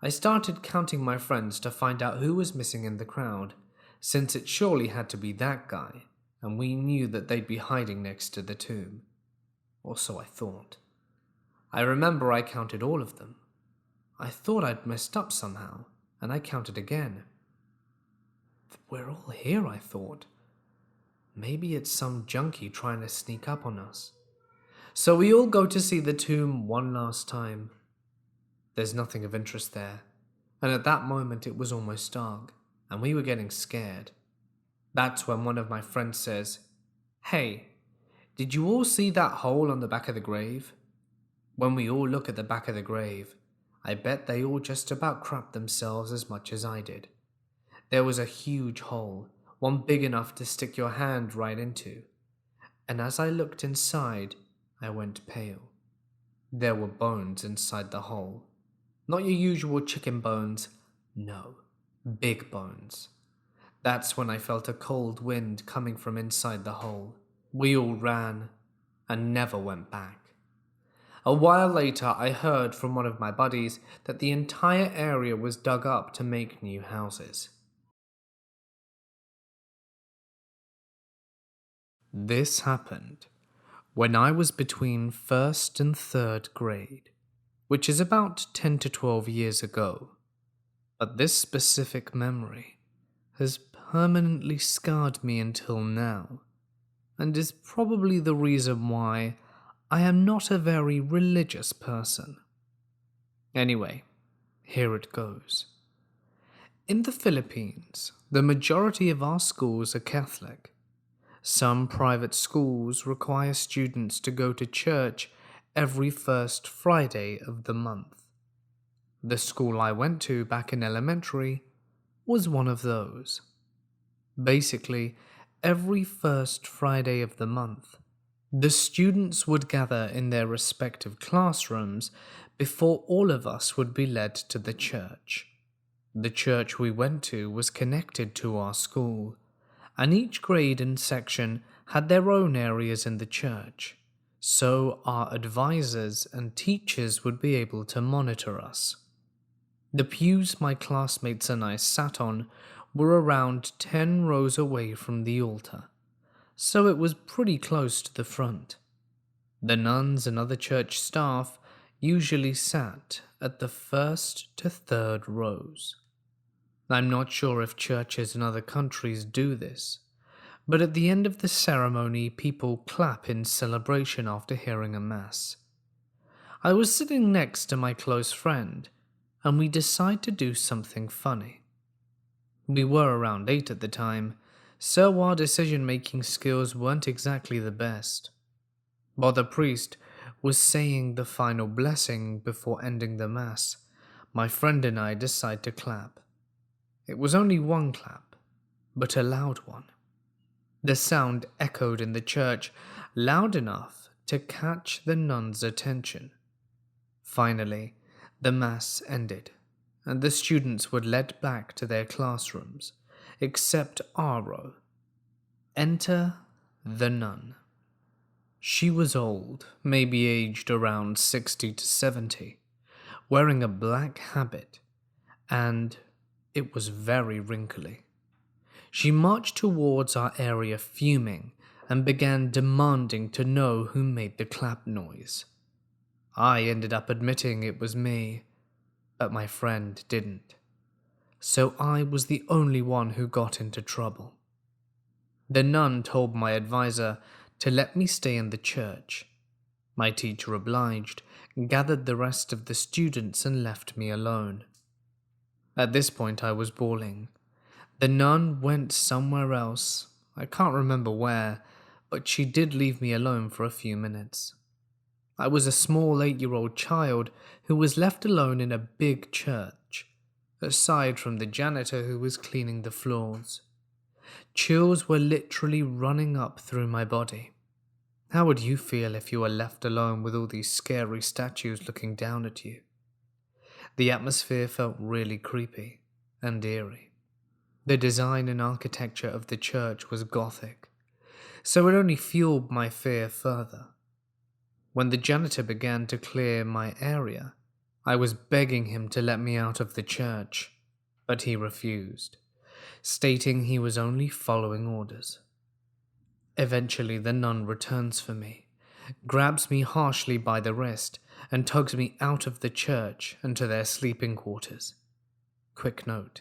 I started counting my friends to find out who was missing in the crowd, since it surely had to be that guy, and we knew that they'd be hiding next to the tomb. Or so I thought. I remember I counted all of them. I thought I'd messed up somehow, and I counted again. We're all here, I thought. Maybe it's some junkie trying to sneak up on us. So we all go to see the tomb one last time. There's nothing of interest there, and at that moment it was almost dark, and we were getting scared. That's when one of my friends says, "Hey, did you all see that hole on the back of the grave?" When we all look at the back of the grave, I bet they all just about crapped themselves as much as I did. There was a huge hole, one big enough to stick your hand right into, and as I looked inside, I went pale. There were bones inside the hole. Not your usual chicken bones, no, big bones. That's when I felt a cold wind coming from inside the hole. We all ran and never went back. A while later, I heard from one of my buddies that the entire area was dug up to make new houses. This happened when I was between 1st and 3rd grade, which is about 10 to 12 years ago. But this specific memory has permanently scarred me until now, and is probably the reason why I am not a very religious person. Anyway, here it goes. In the Philippines, the majority of our schools are Catholic. Some private schools require students to go to church every first Friday of the month. The school I went to back in elementary was one of those. Basically, every first Friday of the month, the students would gather in their respective classrooms before all of us would be led to the church. The church we went to was connected to our school, and each grade and section had their own areas in the church, so our advisors and teachers would be able to monitor us. The pews my classmates and I sat on were around 10 rows away from the altar, so it was pretty close to the front. The nuns and other church staff usually sat at the 1st to 3rd rows. I'm not sure if churches in other countries do this, but at the end of the ceremony, people clap in celebration after hearing a mass. I was sitting next to my close friend, and we decided to do something funny. We were around 8 at the time, so our decision-making skills weren't exactly the best. While the priest was saying the final blessing before ending the mass, my friend and I decided to clap. It was only one clap, but a loud one. The sound echoed in the church loud enough to catch the nuns' attention. Finally, the mass ended, and the students were led back to their classrooms, except our row. Enter the nun. She was old, maybe aged around 60 to 70, wearing a black habit, and it was very wrinkly. She marched towards our area fuming and began demanding to know who made the clap noise. I ended up admitting it was me, but my friend didn't. So I was the only one who got into trouble. The nun told my advisor to let me stay in the church. My teacher obliged, gathered the rest of the students and left me alone. At this point I was bawling. The nun went somewhere else. I can't remember where, but she did leave me alone for a few minutes. I was a small 8-year-old child who was left alone in a big church, aside from the janitor who was cleaning the floors. Chills were literally running up through my body. How would you feel if you were left alone with all these scary statues looking down at you? The atmosphere felt really creepy and eerie. The design and architecture of the church was Gothic, so it only fueled my fear further. When the janitor began to clear my area, I was begging him to let me out of the church, but he refused, stating he was only following orders. Eventually, the nun returns for me, grabs me harshly by the wrist, and tugs me out of the church and to their sleeping quarters. Quick note: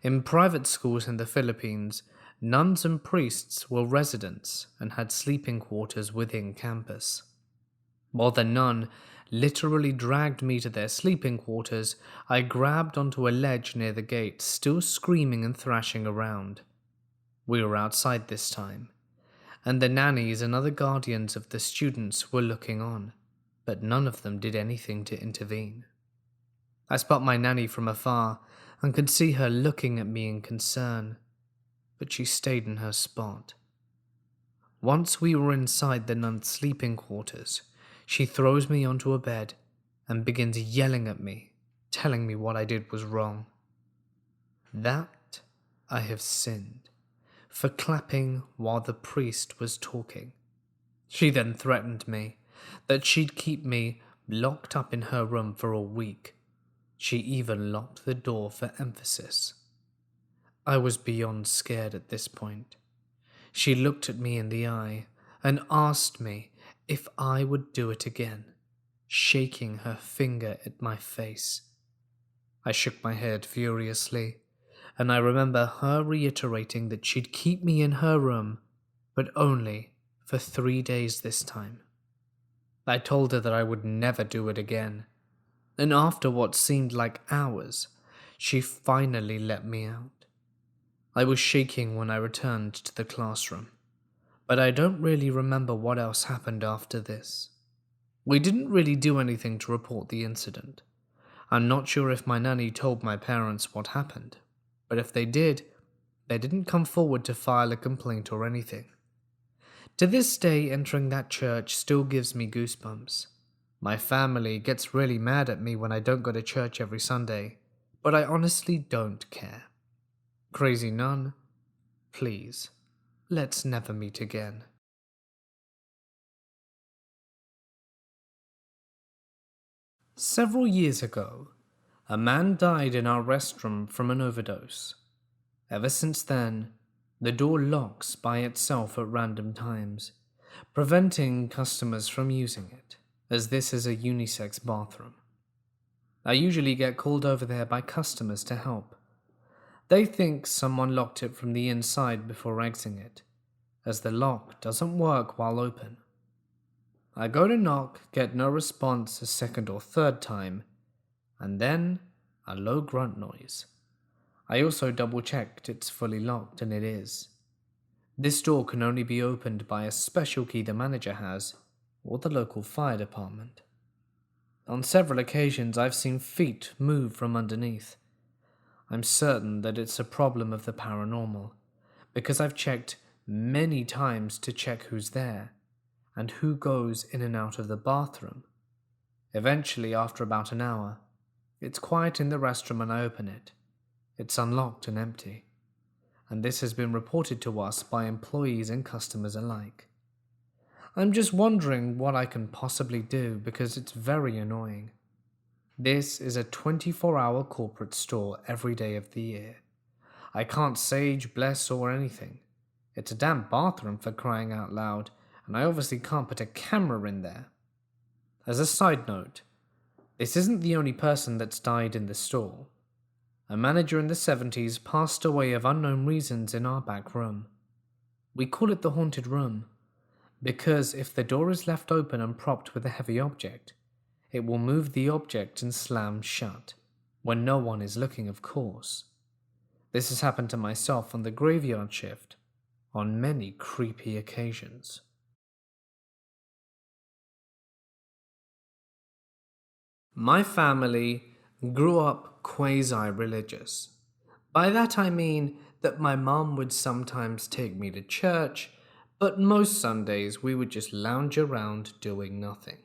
in private schools in the Philippines, nuns and priests were residents and had sleeping quarters within campus. While the nun literally dragged me to their sleeping quarters, I grabbed onto a ledge near the gate, still screaming and thrashing around. We were outside this time, and the nannies and other guardians of the students were looking on, but none of them did anything to intervene. I spot my nanny from afar and could see her looking at me in concern, but she stayed in her spot. Once we were inside the nun's sleeping quarters, she throws me onto a bed and begins yelling at me, telling me what I did was wrong. That I have sinned, for clapping while the priest was talking. She then threatened me that she'd keep me locked up in her room for a week. She even locked the door for emphasis. I was beyond scared at this point. She looked at me in the eye and asked me if I would do it again, shaking her finger at my face. I shook my head furiously, and I remember her reiterating that she'd keep me in her room, but only for 3 days this time. I told her that I would never do it again, and after what seemed like hours, she finally let me out. I was shaking when I returned to the classroom, but I don't really remember what else happened after this. We didn't really do anything to report the incident. I'm not sure if my nanny told my parents what happened, but if they did, they didn't come forward to file a complaint or anything. To this day, entering that church still gives me goosebumps. My family gets really mad at me when I don't go to church every Sunday, but I honestly don't care. Crazy nun, please, let's never meet again. Several years ago, a man died in our restroom from an overdose. Ever since then, the door locks by itself at random times, preventing customers from using it, as this is a unisex bathroom. I usually get called over there by customers to help. They think someone locked it from the inside before exiting it, as the lock doesn't work while open. I go to knock, get no response a second or third time, and then a low grunt noise. I also double-checked it's fully locked, and it is. This door can only be opened by a special key the manager has, or the local fire department. On several occasions I've seen feet move from underneath. I'm certain that it's a problem of the paranormal, because I've checked many times to check who's there, and who goes in and out of the bathroom. Eventually, after about an hour, it's quiet in the restroom and I open it. It's unlocked and empty, and this has been reported to us by employees and customers alike. I'm just wondering what I can possibly do because it's very annoying. This is a 24-hour corporate store every day of the year. I can't sage, bless, or anything. It's a damn bathroom for crying out loud, and I obviously can't put a camera in there. As a side note, this isn't the only person that's died in the store. A manager in the 70s passed away of unknown reasons in our back room. We call it the haunted room, because if the door is left open and propped with a heavy object, it will move the object and slam shut, when no one is looking, of course. This has happened to myself on the graveyard shift on many creepy occasions. My family grew up quasi-religious. By that I mean that my mum would sometimes take me to church, but most Sundays we would just lounge around doing nothing.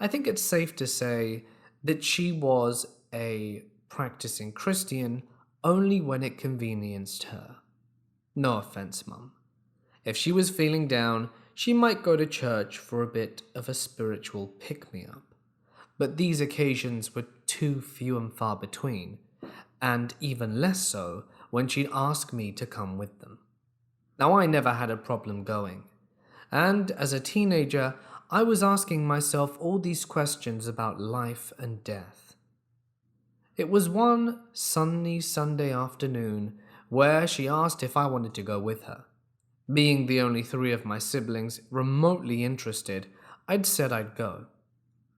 I think it's safe to say that she was a practicing Christian only when it convenienced her. No offense, Mum. If she was feeling down, she might go to church for a bit of a spiritual pick-me-up. But these occasions were too few and far between, and even less so when she'd ask me to come with them. Now, I never had a problem going, and as a teenager, I was asking myself all these questions about life and death. It was one sunny Sunday afternoon where she asked if I wanted to go with her. Being the only three of my siblings remotely interested, I'd said I'd go.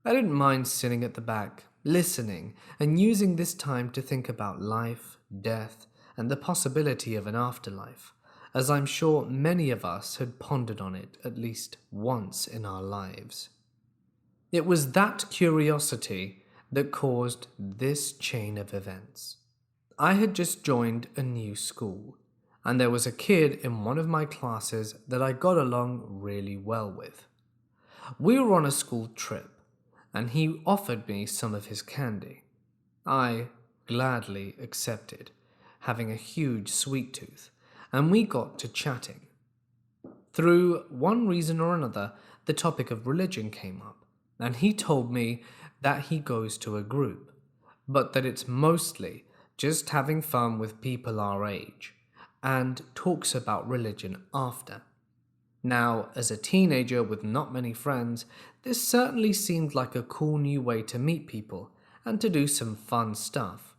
I didn't mind sitting at the back, listening, and using this time to think about life, death, and the possibility of an afterlife, as I'm sure many of us had pondered on it at least once in our lives. It was that curiosity that caused this chain of events. I had just joined a new school, and there was a kid in one of my classes that I got along really well with. We were on a school trip, and he offered me some of his candy. I gladly accepted, having a huge sweet tooth, and we got to chatting. Through one reason or another, the topic of religion came up, and he told me that he goes to a group, but that it's mostly just having fun with people our age, and talks about religion after. Now, as a teenager with not many friends, this certainly seemed like a cool new way to meet people and to do some fun stuff.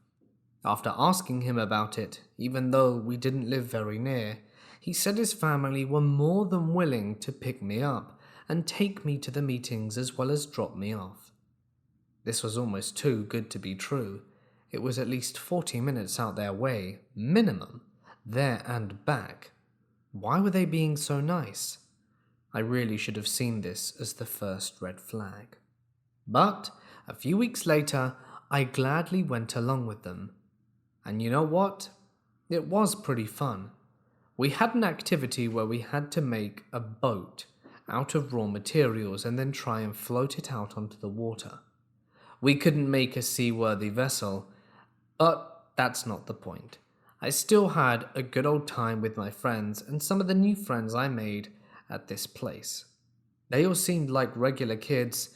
After asking him about it, even though we didn't live very near, he said his family were more than willing to pick me up and take me to the meetings as well as drop me off. This was almost too good to be true. It was at least 40 minutes out their way, minimum, there and back. Why were they being so nice? I really should have seen this as the first red flag. But a few weeks later, I gladly went along with them. And you know what? It was pretty fun. We had an activity where we had to make a boat out of raw materials and then try and float it out onto the water. We couldn't make a seaworthy vessel, but that's not the point. I still had a good old time with my friends and some of the new friends I made at this place. They all seemed like regular kids,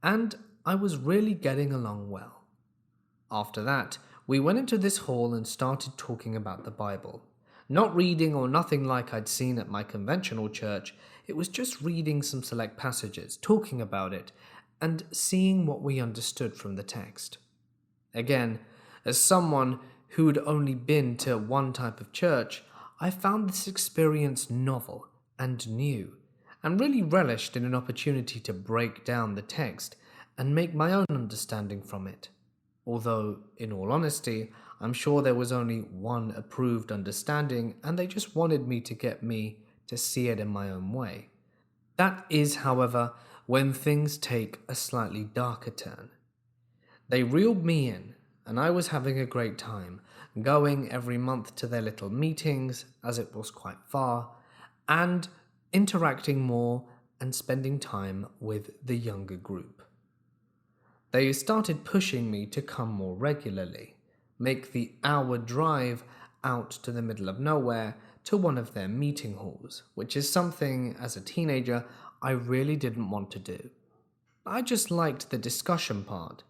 and I was really getting along well. After that, we went into this hall and started talking about the Bible. Not reading or nothing like I'd seen at my conventional church, it was just reading some select passages, talking about it, and seeing what we understood from the text. Again, as someone who'd only been to one type of church, I found this experience novel and new, and really relished in an opportunity to break down the text and make my own understanding from it. Although, in all honesty, I'm sure there was only one approved understanding, and they just wanted me to see it in my own way. That is, however, when things take a slightly darker turn. They reeled me in, and I was having a great time, going every month to their little meetings, as it was quite far, and interacting more and spending time with the younger group. They started pushing me to come more regularly, make the hour drive out to the middle of nowhere to one of their meeting halls, which is something, as a teenager, I really didn't want to do. I just liked the discussion part,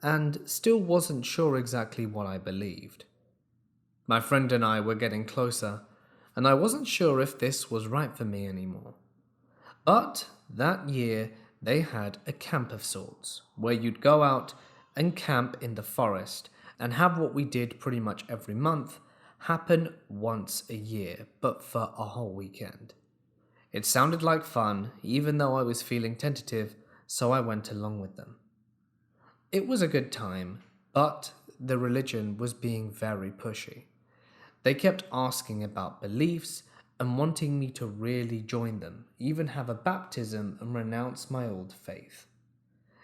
and still wasn't sure exactly what I believed. My friend and I were getting closer, and I wasn't sure if this was right for me anymore. But that year, they had a camp of sorts, where you'd go out and camp in the forest and have what we did pretty much every month happen once a year, but for a whole weekend. It sounded like fun, even though I was feeling tentative, so I went along with them. It was a good time, but the religion was being very pushy. They kept asking about beliefs and wanting me to really join them, even have a baptism and renounce my old faith.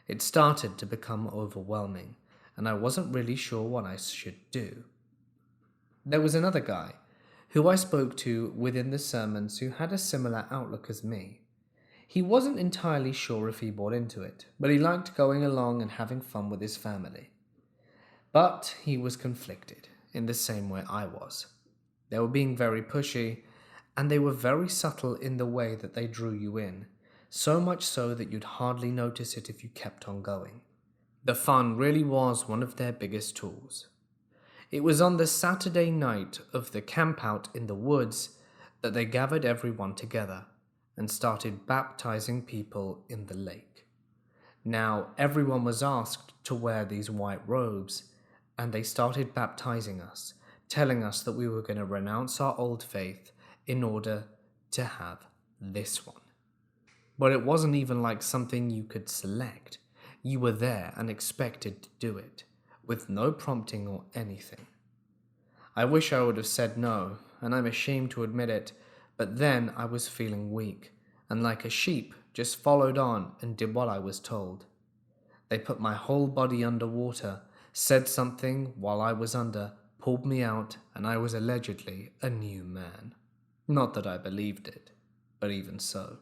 It started to become overwhelming, and I wasn't really sure what I should do. There was another guy who I spoke to within the sermons who had a similar outlook as me. He wasn't entirely sure if he bought into it, but he liked going along and having fun with his family. But he was conflicted, in the same way I was. They were being very pushy, and they were very subtle in the way that they drew you in, so much so that you'd hardly notice it if you kept on going. The fun really was one of their biggest tools. It was on the Saturday night of the campout in the woods that they gathered everyone together and started baptizing people in the lake. Now, everyone was asked to wear these white robes, and they started baptizing us, telling us that we were going to renounce our old faith in order to have this one. But it wasn't even like something you could select. You were there and expected to do it, with no prompting or anything. I wish I would have said no, and I'm ashamed to admit it, but then I was feeling weak, and like a sheep, just followed on and did what I was told. They put my whole body underwater, said something while I was under, pulled me out, and I was allegedly a new man. Not that I believed it, but even so.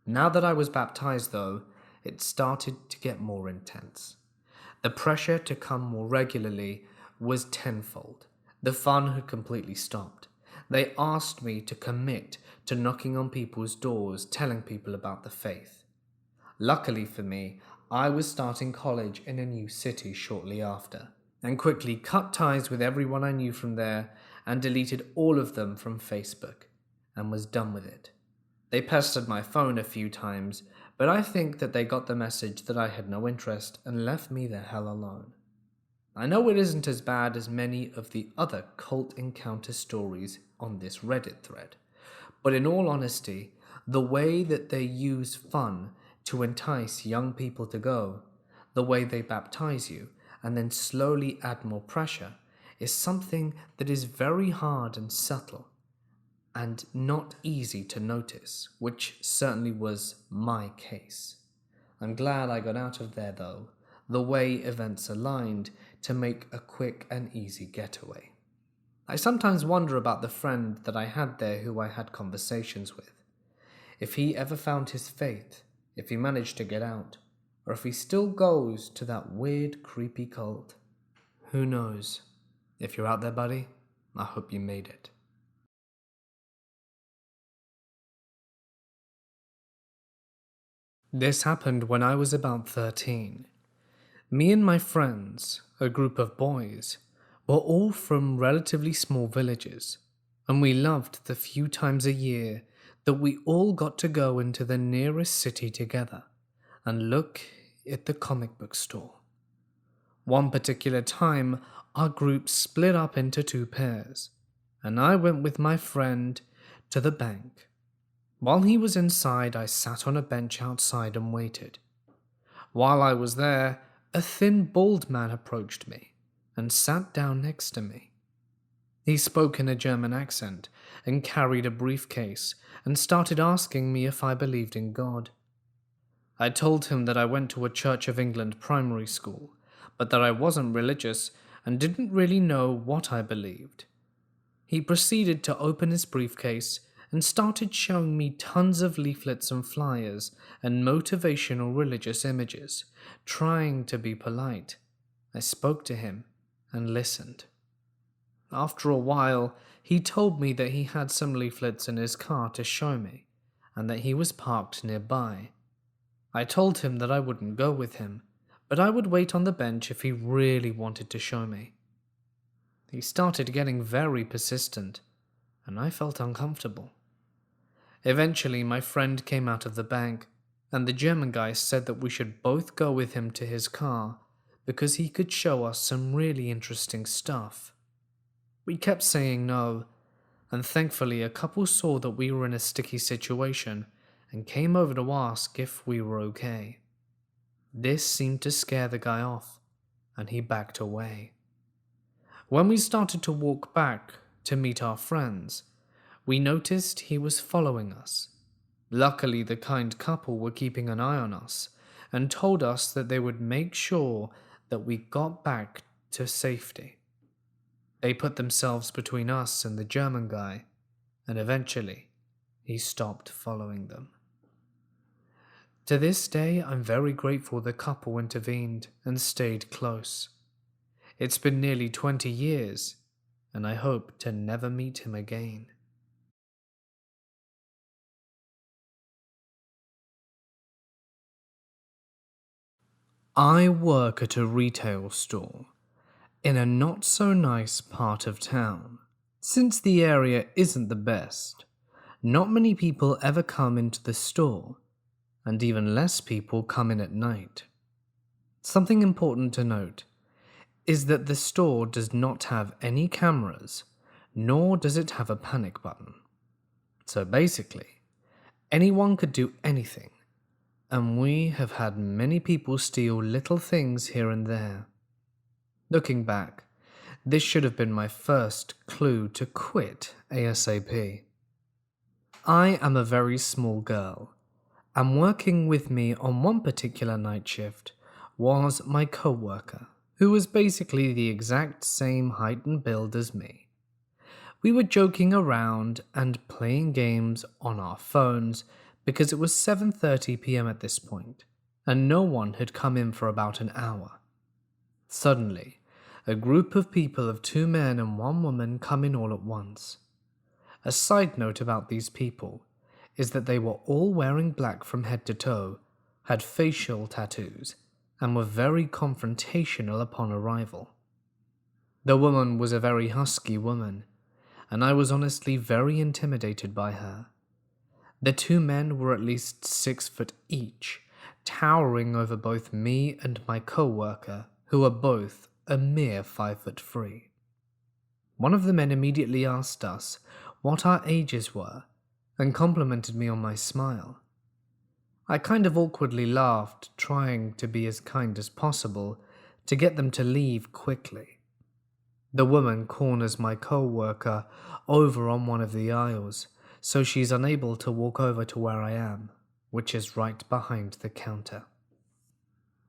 Now that I was baptized, though, it started to get more intense. The pressure to come more regularly was tenfold. The fun had completely stopped. They asked me to commit to knocking on people's doors, telling people about the faith. Luckily for me, I was starting college in a new city shortly after, and quickly cut ties with everyone I knew from there and deleted all of them from Facebook, and was done with it. They pestered my phone a few times, but I think that they got the message that I had no interest and left me the hell alone. I know it isn't as bad as many of the other cult encounter stories on this Reddit thread, but in all honesty, the way that they use fun to entice young people to go, the way they baptize you and then slowly add more pressure, is something that is very hard and subtle and not easy to notice, which certainly was my case. I'm glad I got out of there though, the way events aligned to make a quick and easy getaway. I sometimes wonder about the friend that I had there who I had conversations with. If he ever found his faith, if he managed to get out, or if he still goes to that weird, creepy cult. Who knows? If you're out there, buddy, I hope you made it. This happened when I was about 13. Me and my friends, a group of boys, were all from relatively small villages, and we loved the few times a year that we all got to go into the nearest city together and look at the comic book store. One particular time, our group split up into 2 pairs, and I went with my friend to the bank. While he was inside, I sat on a bench outside and waited. While I was there, a thin, bald man approached me and sat down next to me. He spoke in a German accent and carried a briefcase and started asking me if I believed in God. I told him that I went to a Church of England primary school, but that I wasn't religious and didn't really know what I believed. He proceeded to open his briefcase and started showing me tons of leaflets and flyers and motivational religious images, trying to be polite. I spoke to him and listened. After a while, he told me that he had some leaflets in his car to show me, and that he was parked nearby. I told him that I wouldn't go with him, but I would wait on the bench if he really wanted to show me. He started getting very persistent, and I felt uncomfortable. Eventually, my friend came out of the bank, and the German guy said that we should both go with him to his car because he could show us some really interesting stuff. We kept saying no, and thankfully a couple saw that we were in a sticky situation and came over to ask if we were okay. This seemed to scare the guy off, and he backed away. When we started to walk back to meet our friends, we noticed he was following us. Luckily, the kind couple were keeping an eye on us and told us that they would make sure that we got back to safety. They put themselves between us and the German guy, and eventually, he stopped following them. To this day, I'm very grateful the couple intervened and stayed close. It's been nearly 20 years, and I hope to never meet him again. I work at a retail store in a not-so-nice part of town. Since the area isn't the best, not many people ever come into the store, and even less people come in at night. Something important to note is that the store does not have any cameras, nor does it have a panic button. So basically, anyone could do anything, and we have had many people steal little things here and there. Looking back, this should have been my first clue to quit ASAP. I am a very small girl, and working with me on one particular night shift was my co-worker, who was basically the exact same height and build as me. We were joking around and playing games on our phones because it was 7:30 p.m. at this point, and no one had come in for about an hour. Suddenly, a group of people of 2 men and 1 woman come in all at once. A side note about these people is that they were all wearing black from head to toe, had facial tattoos, and were very confrontational upon arrival. The woman was a very husky woman, and I was honestly very intimidated by her. The 2 men were at least 6 foot each, towering over both me and my co-worker, who were both a mere 5'3". One of the men immediately asked us what our ages were and complimented me on my smile. I kind of awkwardly laughed, trying to be as kind as possible to get them to leave quickly. The woman corners my co-worker over on one of the aisles, so she's unable to walk over to where I am, which is right behind the counter.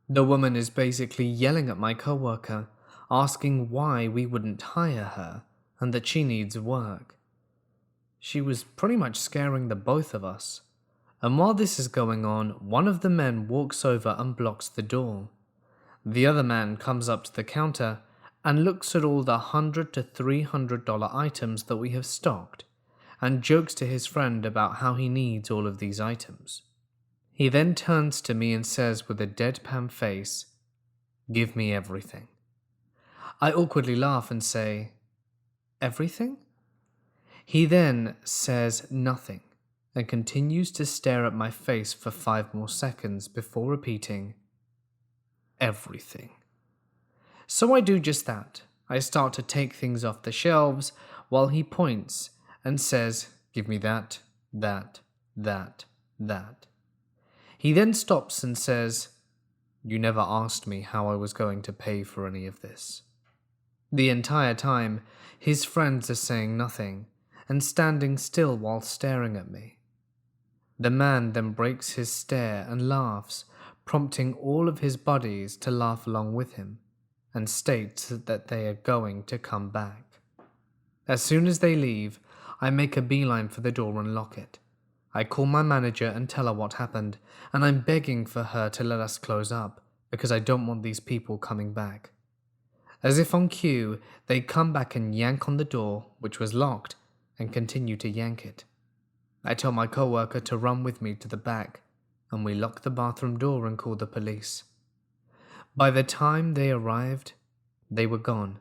The woman is basically yelling at my co-worker, asking why we wouldn't hire her and that she needs work. She was pretty much scaring the both of us. And while this is going on, one of the men walks over and blocks the door. The other man comes up to the counter and looks at all the $100 to $300 items that we have stocked and jokes to his friend about how he needs all of these items. He then turns to me and says with a deadpan face, "Give me everything." I awkwardly laugh and say, "Everything?" He then says nothing and continues to stare at my face for 5 more seconds before repeating, "Everything." So I do just that. I start to take things off the shelves while he points and says, "Give me that, that, that, that." He then stops and says, "You never asked me how I was going to pay for any of this." The entire time, his friends are saying nothing and standing still while staring at me. The man then breaks his stare and laughs, prompting all of his buddies to laugh along with him, and states that they are going to come back. As soon as they leave, I make a beeline for the door and lock it. I call my manager and tell her what happened, and I'm begging for her to let us close up, because I don't want these people coming back. As if on cue, they come back and yank on the door, which was locked, and continue to yank it. I tell my co-worker to run with me to the back, and we lock the bathroom door and call the police. By the time they arrived, they were gone,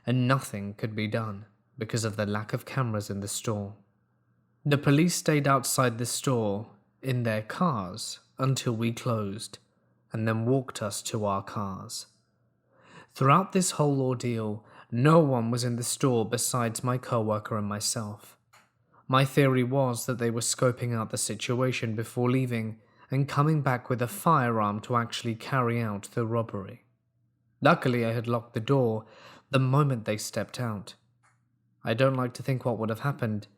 and nothing could be done because of the lack of cameras in the store. The police stayed outside the store in their cars until we closed, and then walked us to our cars. Throughout this whole ordeal, no one was in the store besides my coworker and myself. My theory was that they were scoping out the situation before leaving and coming back with a firearm to actually carry out the robbery. Luckily, I had locked the door the moment they stepped out. I don't like to think what would have happened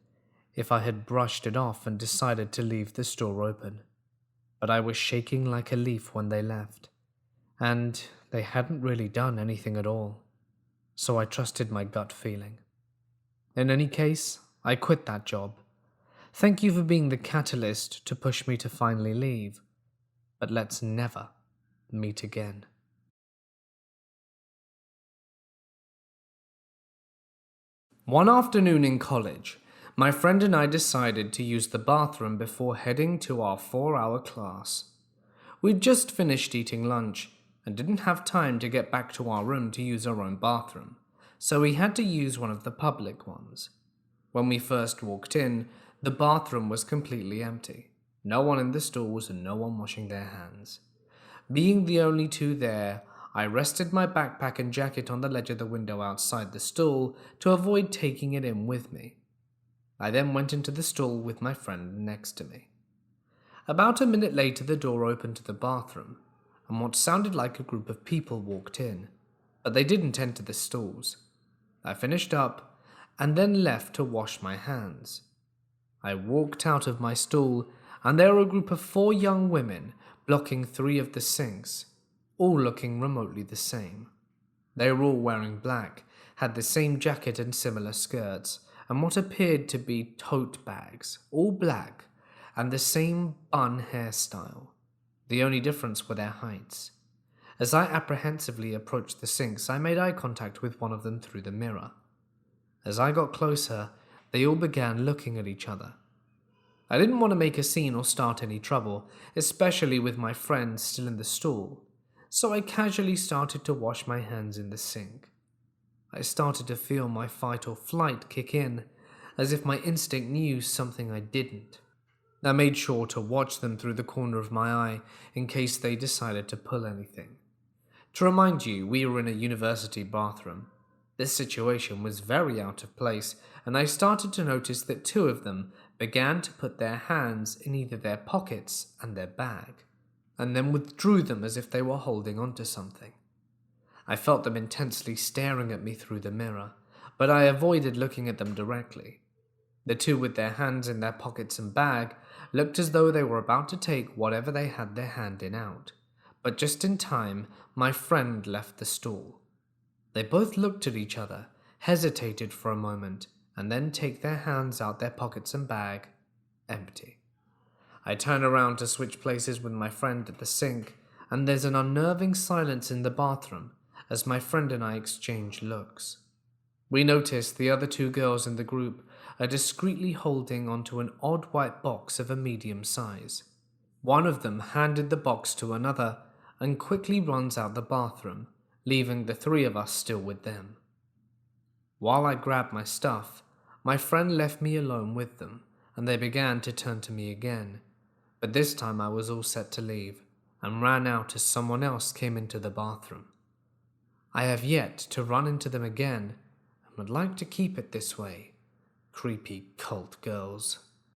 if I had brushed it off and decided to leave the store open. But I was shaking like a leaf when they left, and they hadn't really done anything at all, so I trusted my gut feeling. In any case, I quit that job. Thank you for being the catalyst to push me to finally leave, but let's never meet again. One afternoon in college, my friend and I decided to use the bathroom before heading to our 4-hour class. We'd just finished eating lunch and didn't have time to get back to our room to use our own bathroom, so we had to use one of the public ones. When we first walked in, the bathroom was completely empty. No one in the stalls and no one washing their hands. Being the only two there, I rested my backpack and jacket on the ledge of the window outside the stall to avoid taking it in with me. I then went into the stall with my friend next to me. About a minute later, the door opened to the bathroom, and what sounded like a group of people walked in, but they didn't enter the stalls. I finished up and then left to wash my hands. I walked out of my stall, and there were a group of 4 young women blocking 3 of the sinks, all looking remotely the same. They were all wearing black, had the same jacket and similar skirts, and what appeared to be tote bags, all black, and the same bun hairstyle. The only difference were their heights. As I apprehensively approached the sinks, I made eye contact with one of them through the mirror. As I got closer, they all began looking at each other. I didn't want to make a scene or start any trouble, especially with my friend still in the stall, so I casually started to wash my hands in the sink. I started to feel my fight or flight kick in, as if my instinct knew something I didn't. I made sure to watch them through the corner of my eye in case they decided to pull anything. To remind you, we were in a university bathroom. This situation was very out of place, and I started to notice that 2 of them began to put their hands in either their pockets and their bag, and then withdrew them as if they were holding onto something. I felt them intensely staring at me through the mirror, but I avoided looking at them directly. The 2 with their hands in their pockets and bag looked as though they were about to take whatever they had their hand in out, but just in time, my friend left the stall. They both looked at each other, hesitated for a moment, and then take their hands out their pockets and bag, empty. I turn around to switch places with my friend at the sink, and there's an unnerving silence in the bathroom as my friend and I exchange looks. We notice the other 2 girls in the group are discreetly holding onto an odd white box of a medium size. One of them handed the box to another and quickly runs out the bathroom, leaving the 3 of us still with them. While I grabbed my stuff, my friend left me alone with them, and they began to turn to me again, but this time I was all set to leave, and ran out as someone else came into the bathroom. I have yet to run into them again, and would like to keep it this way. Creepy cult girls.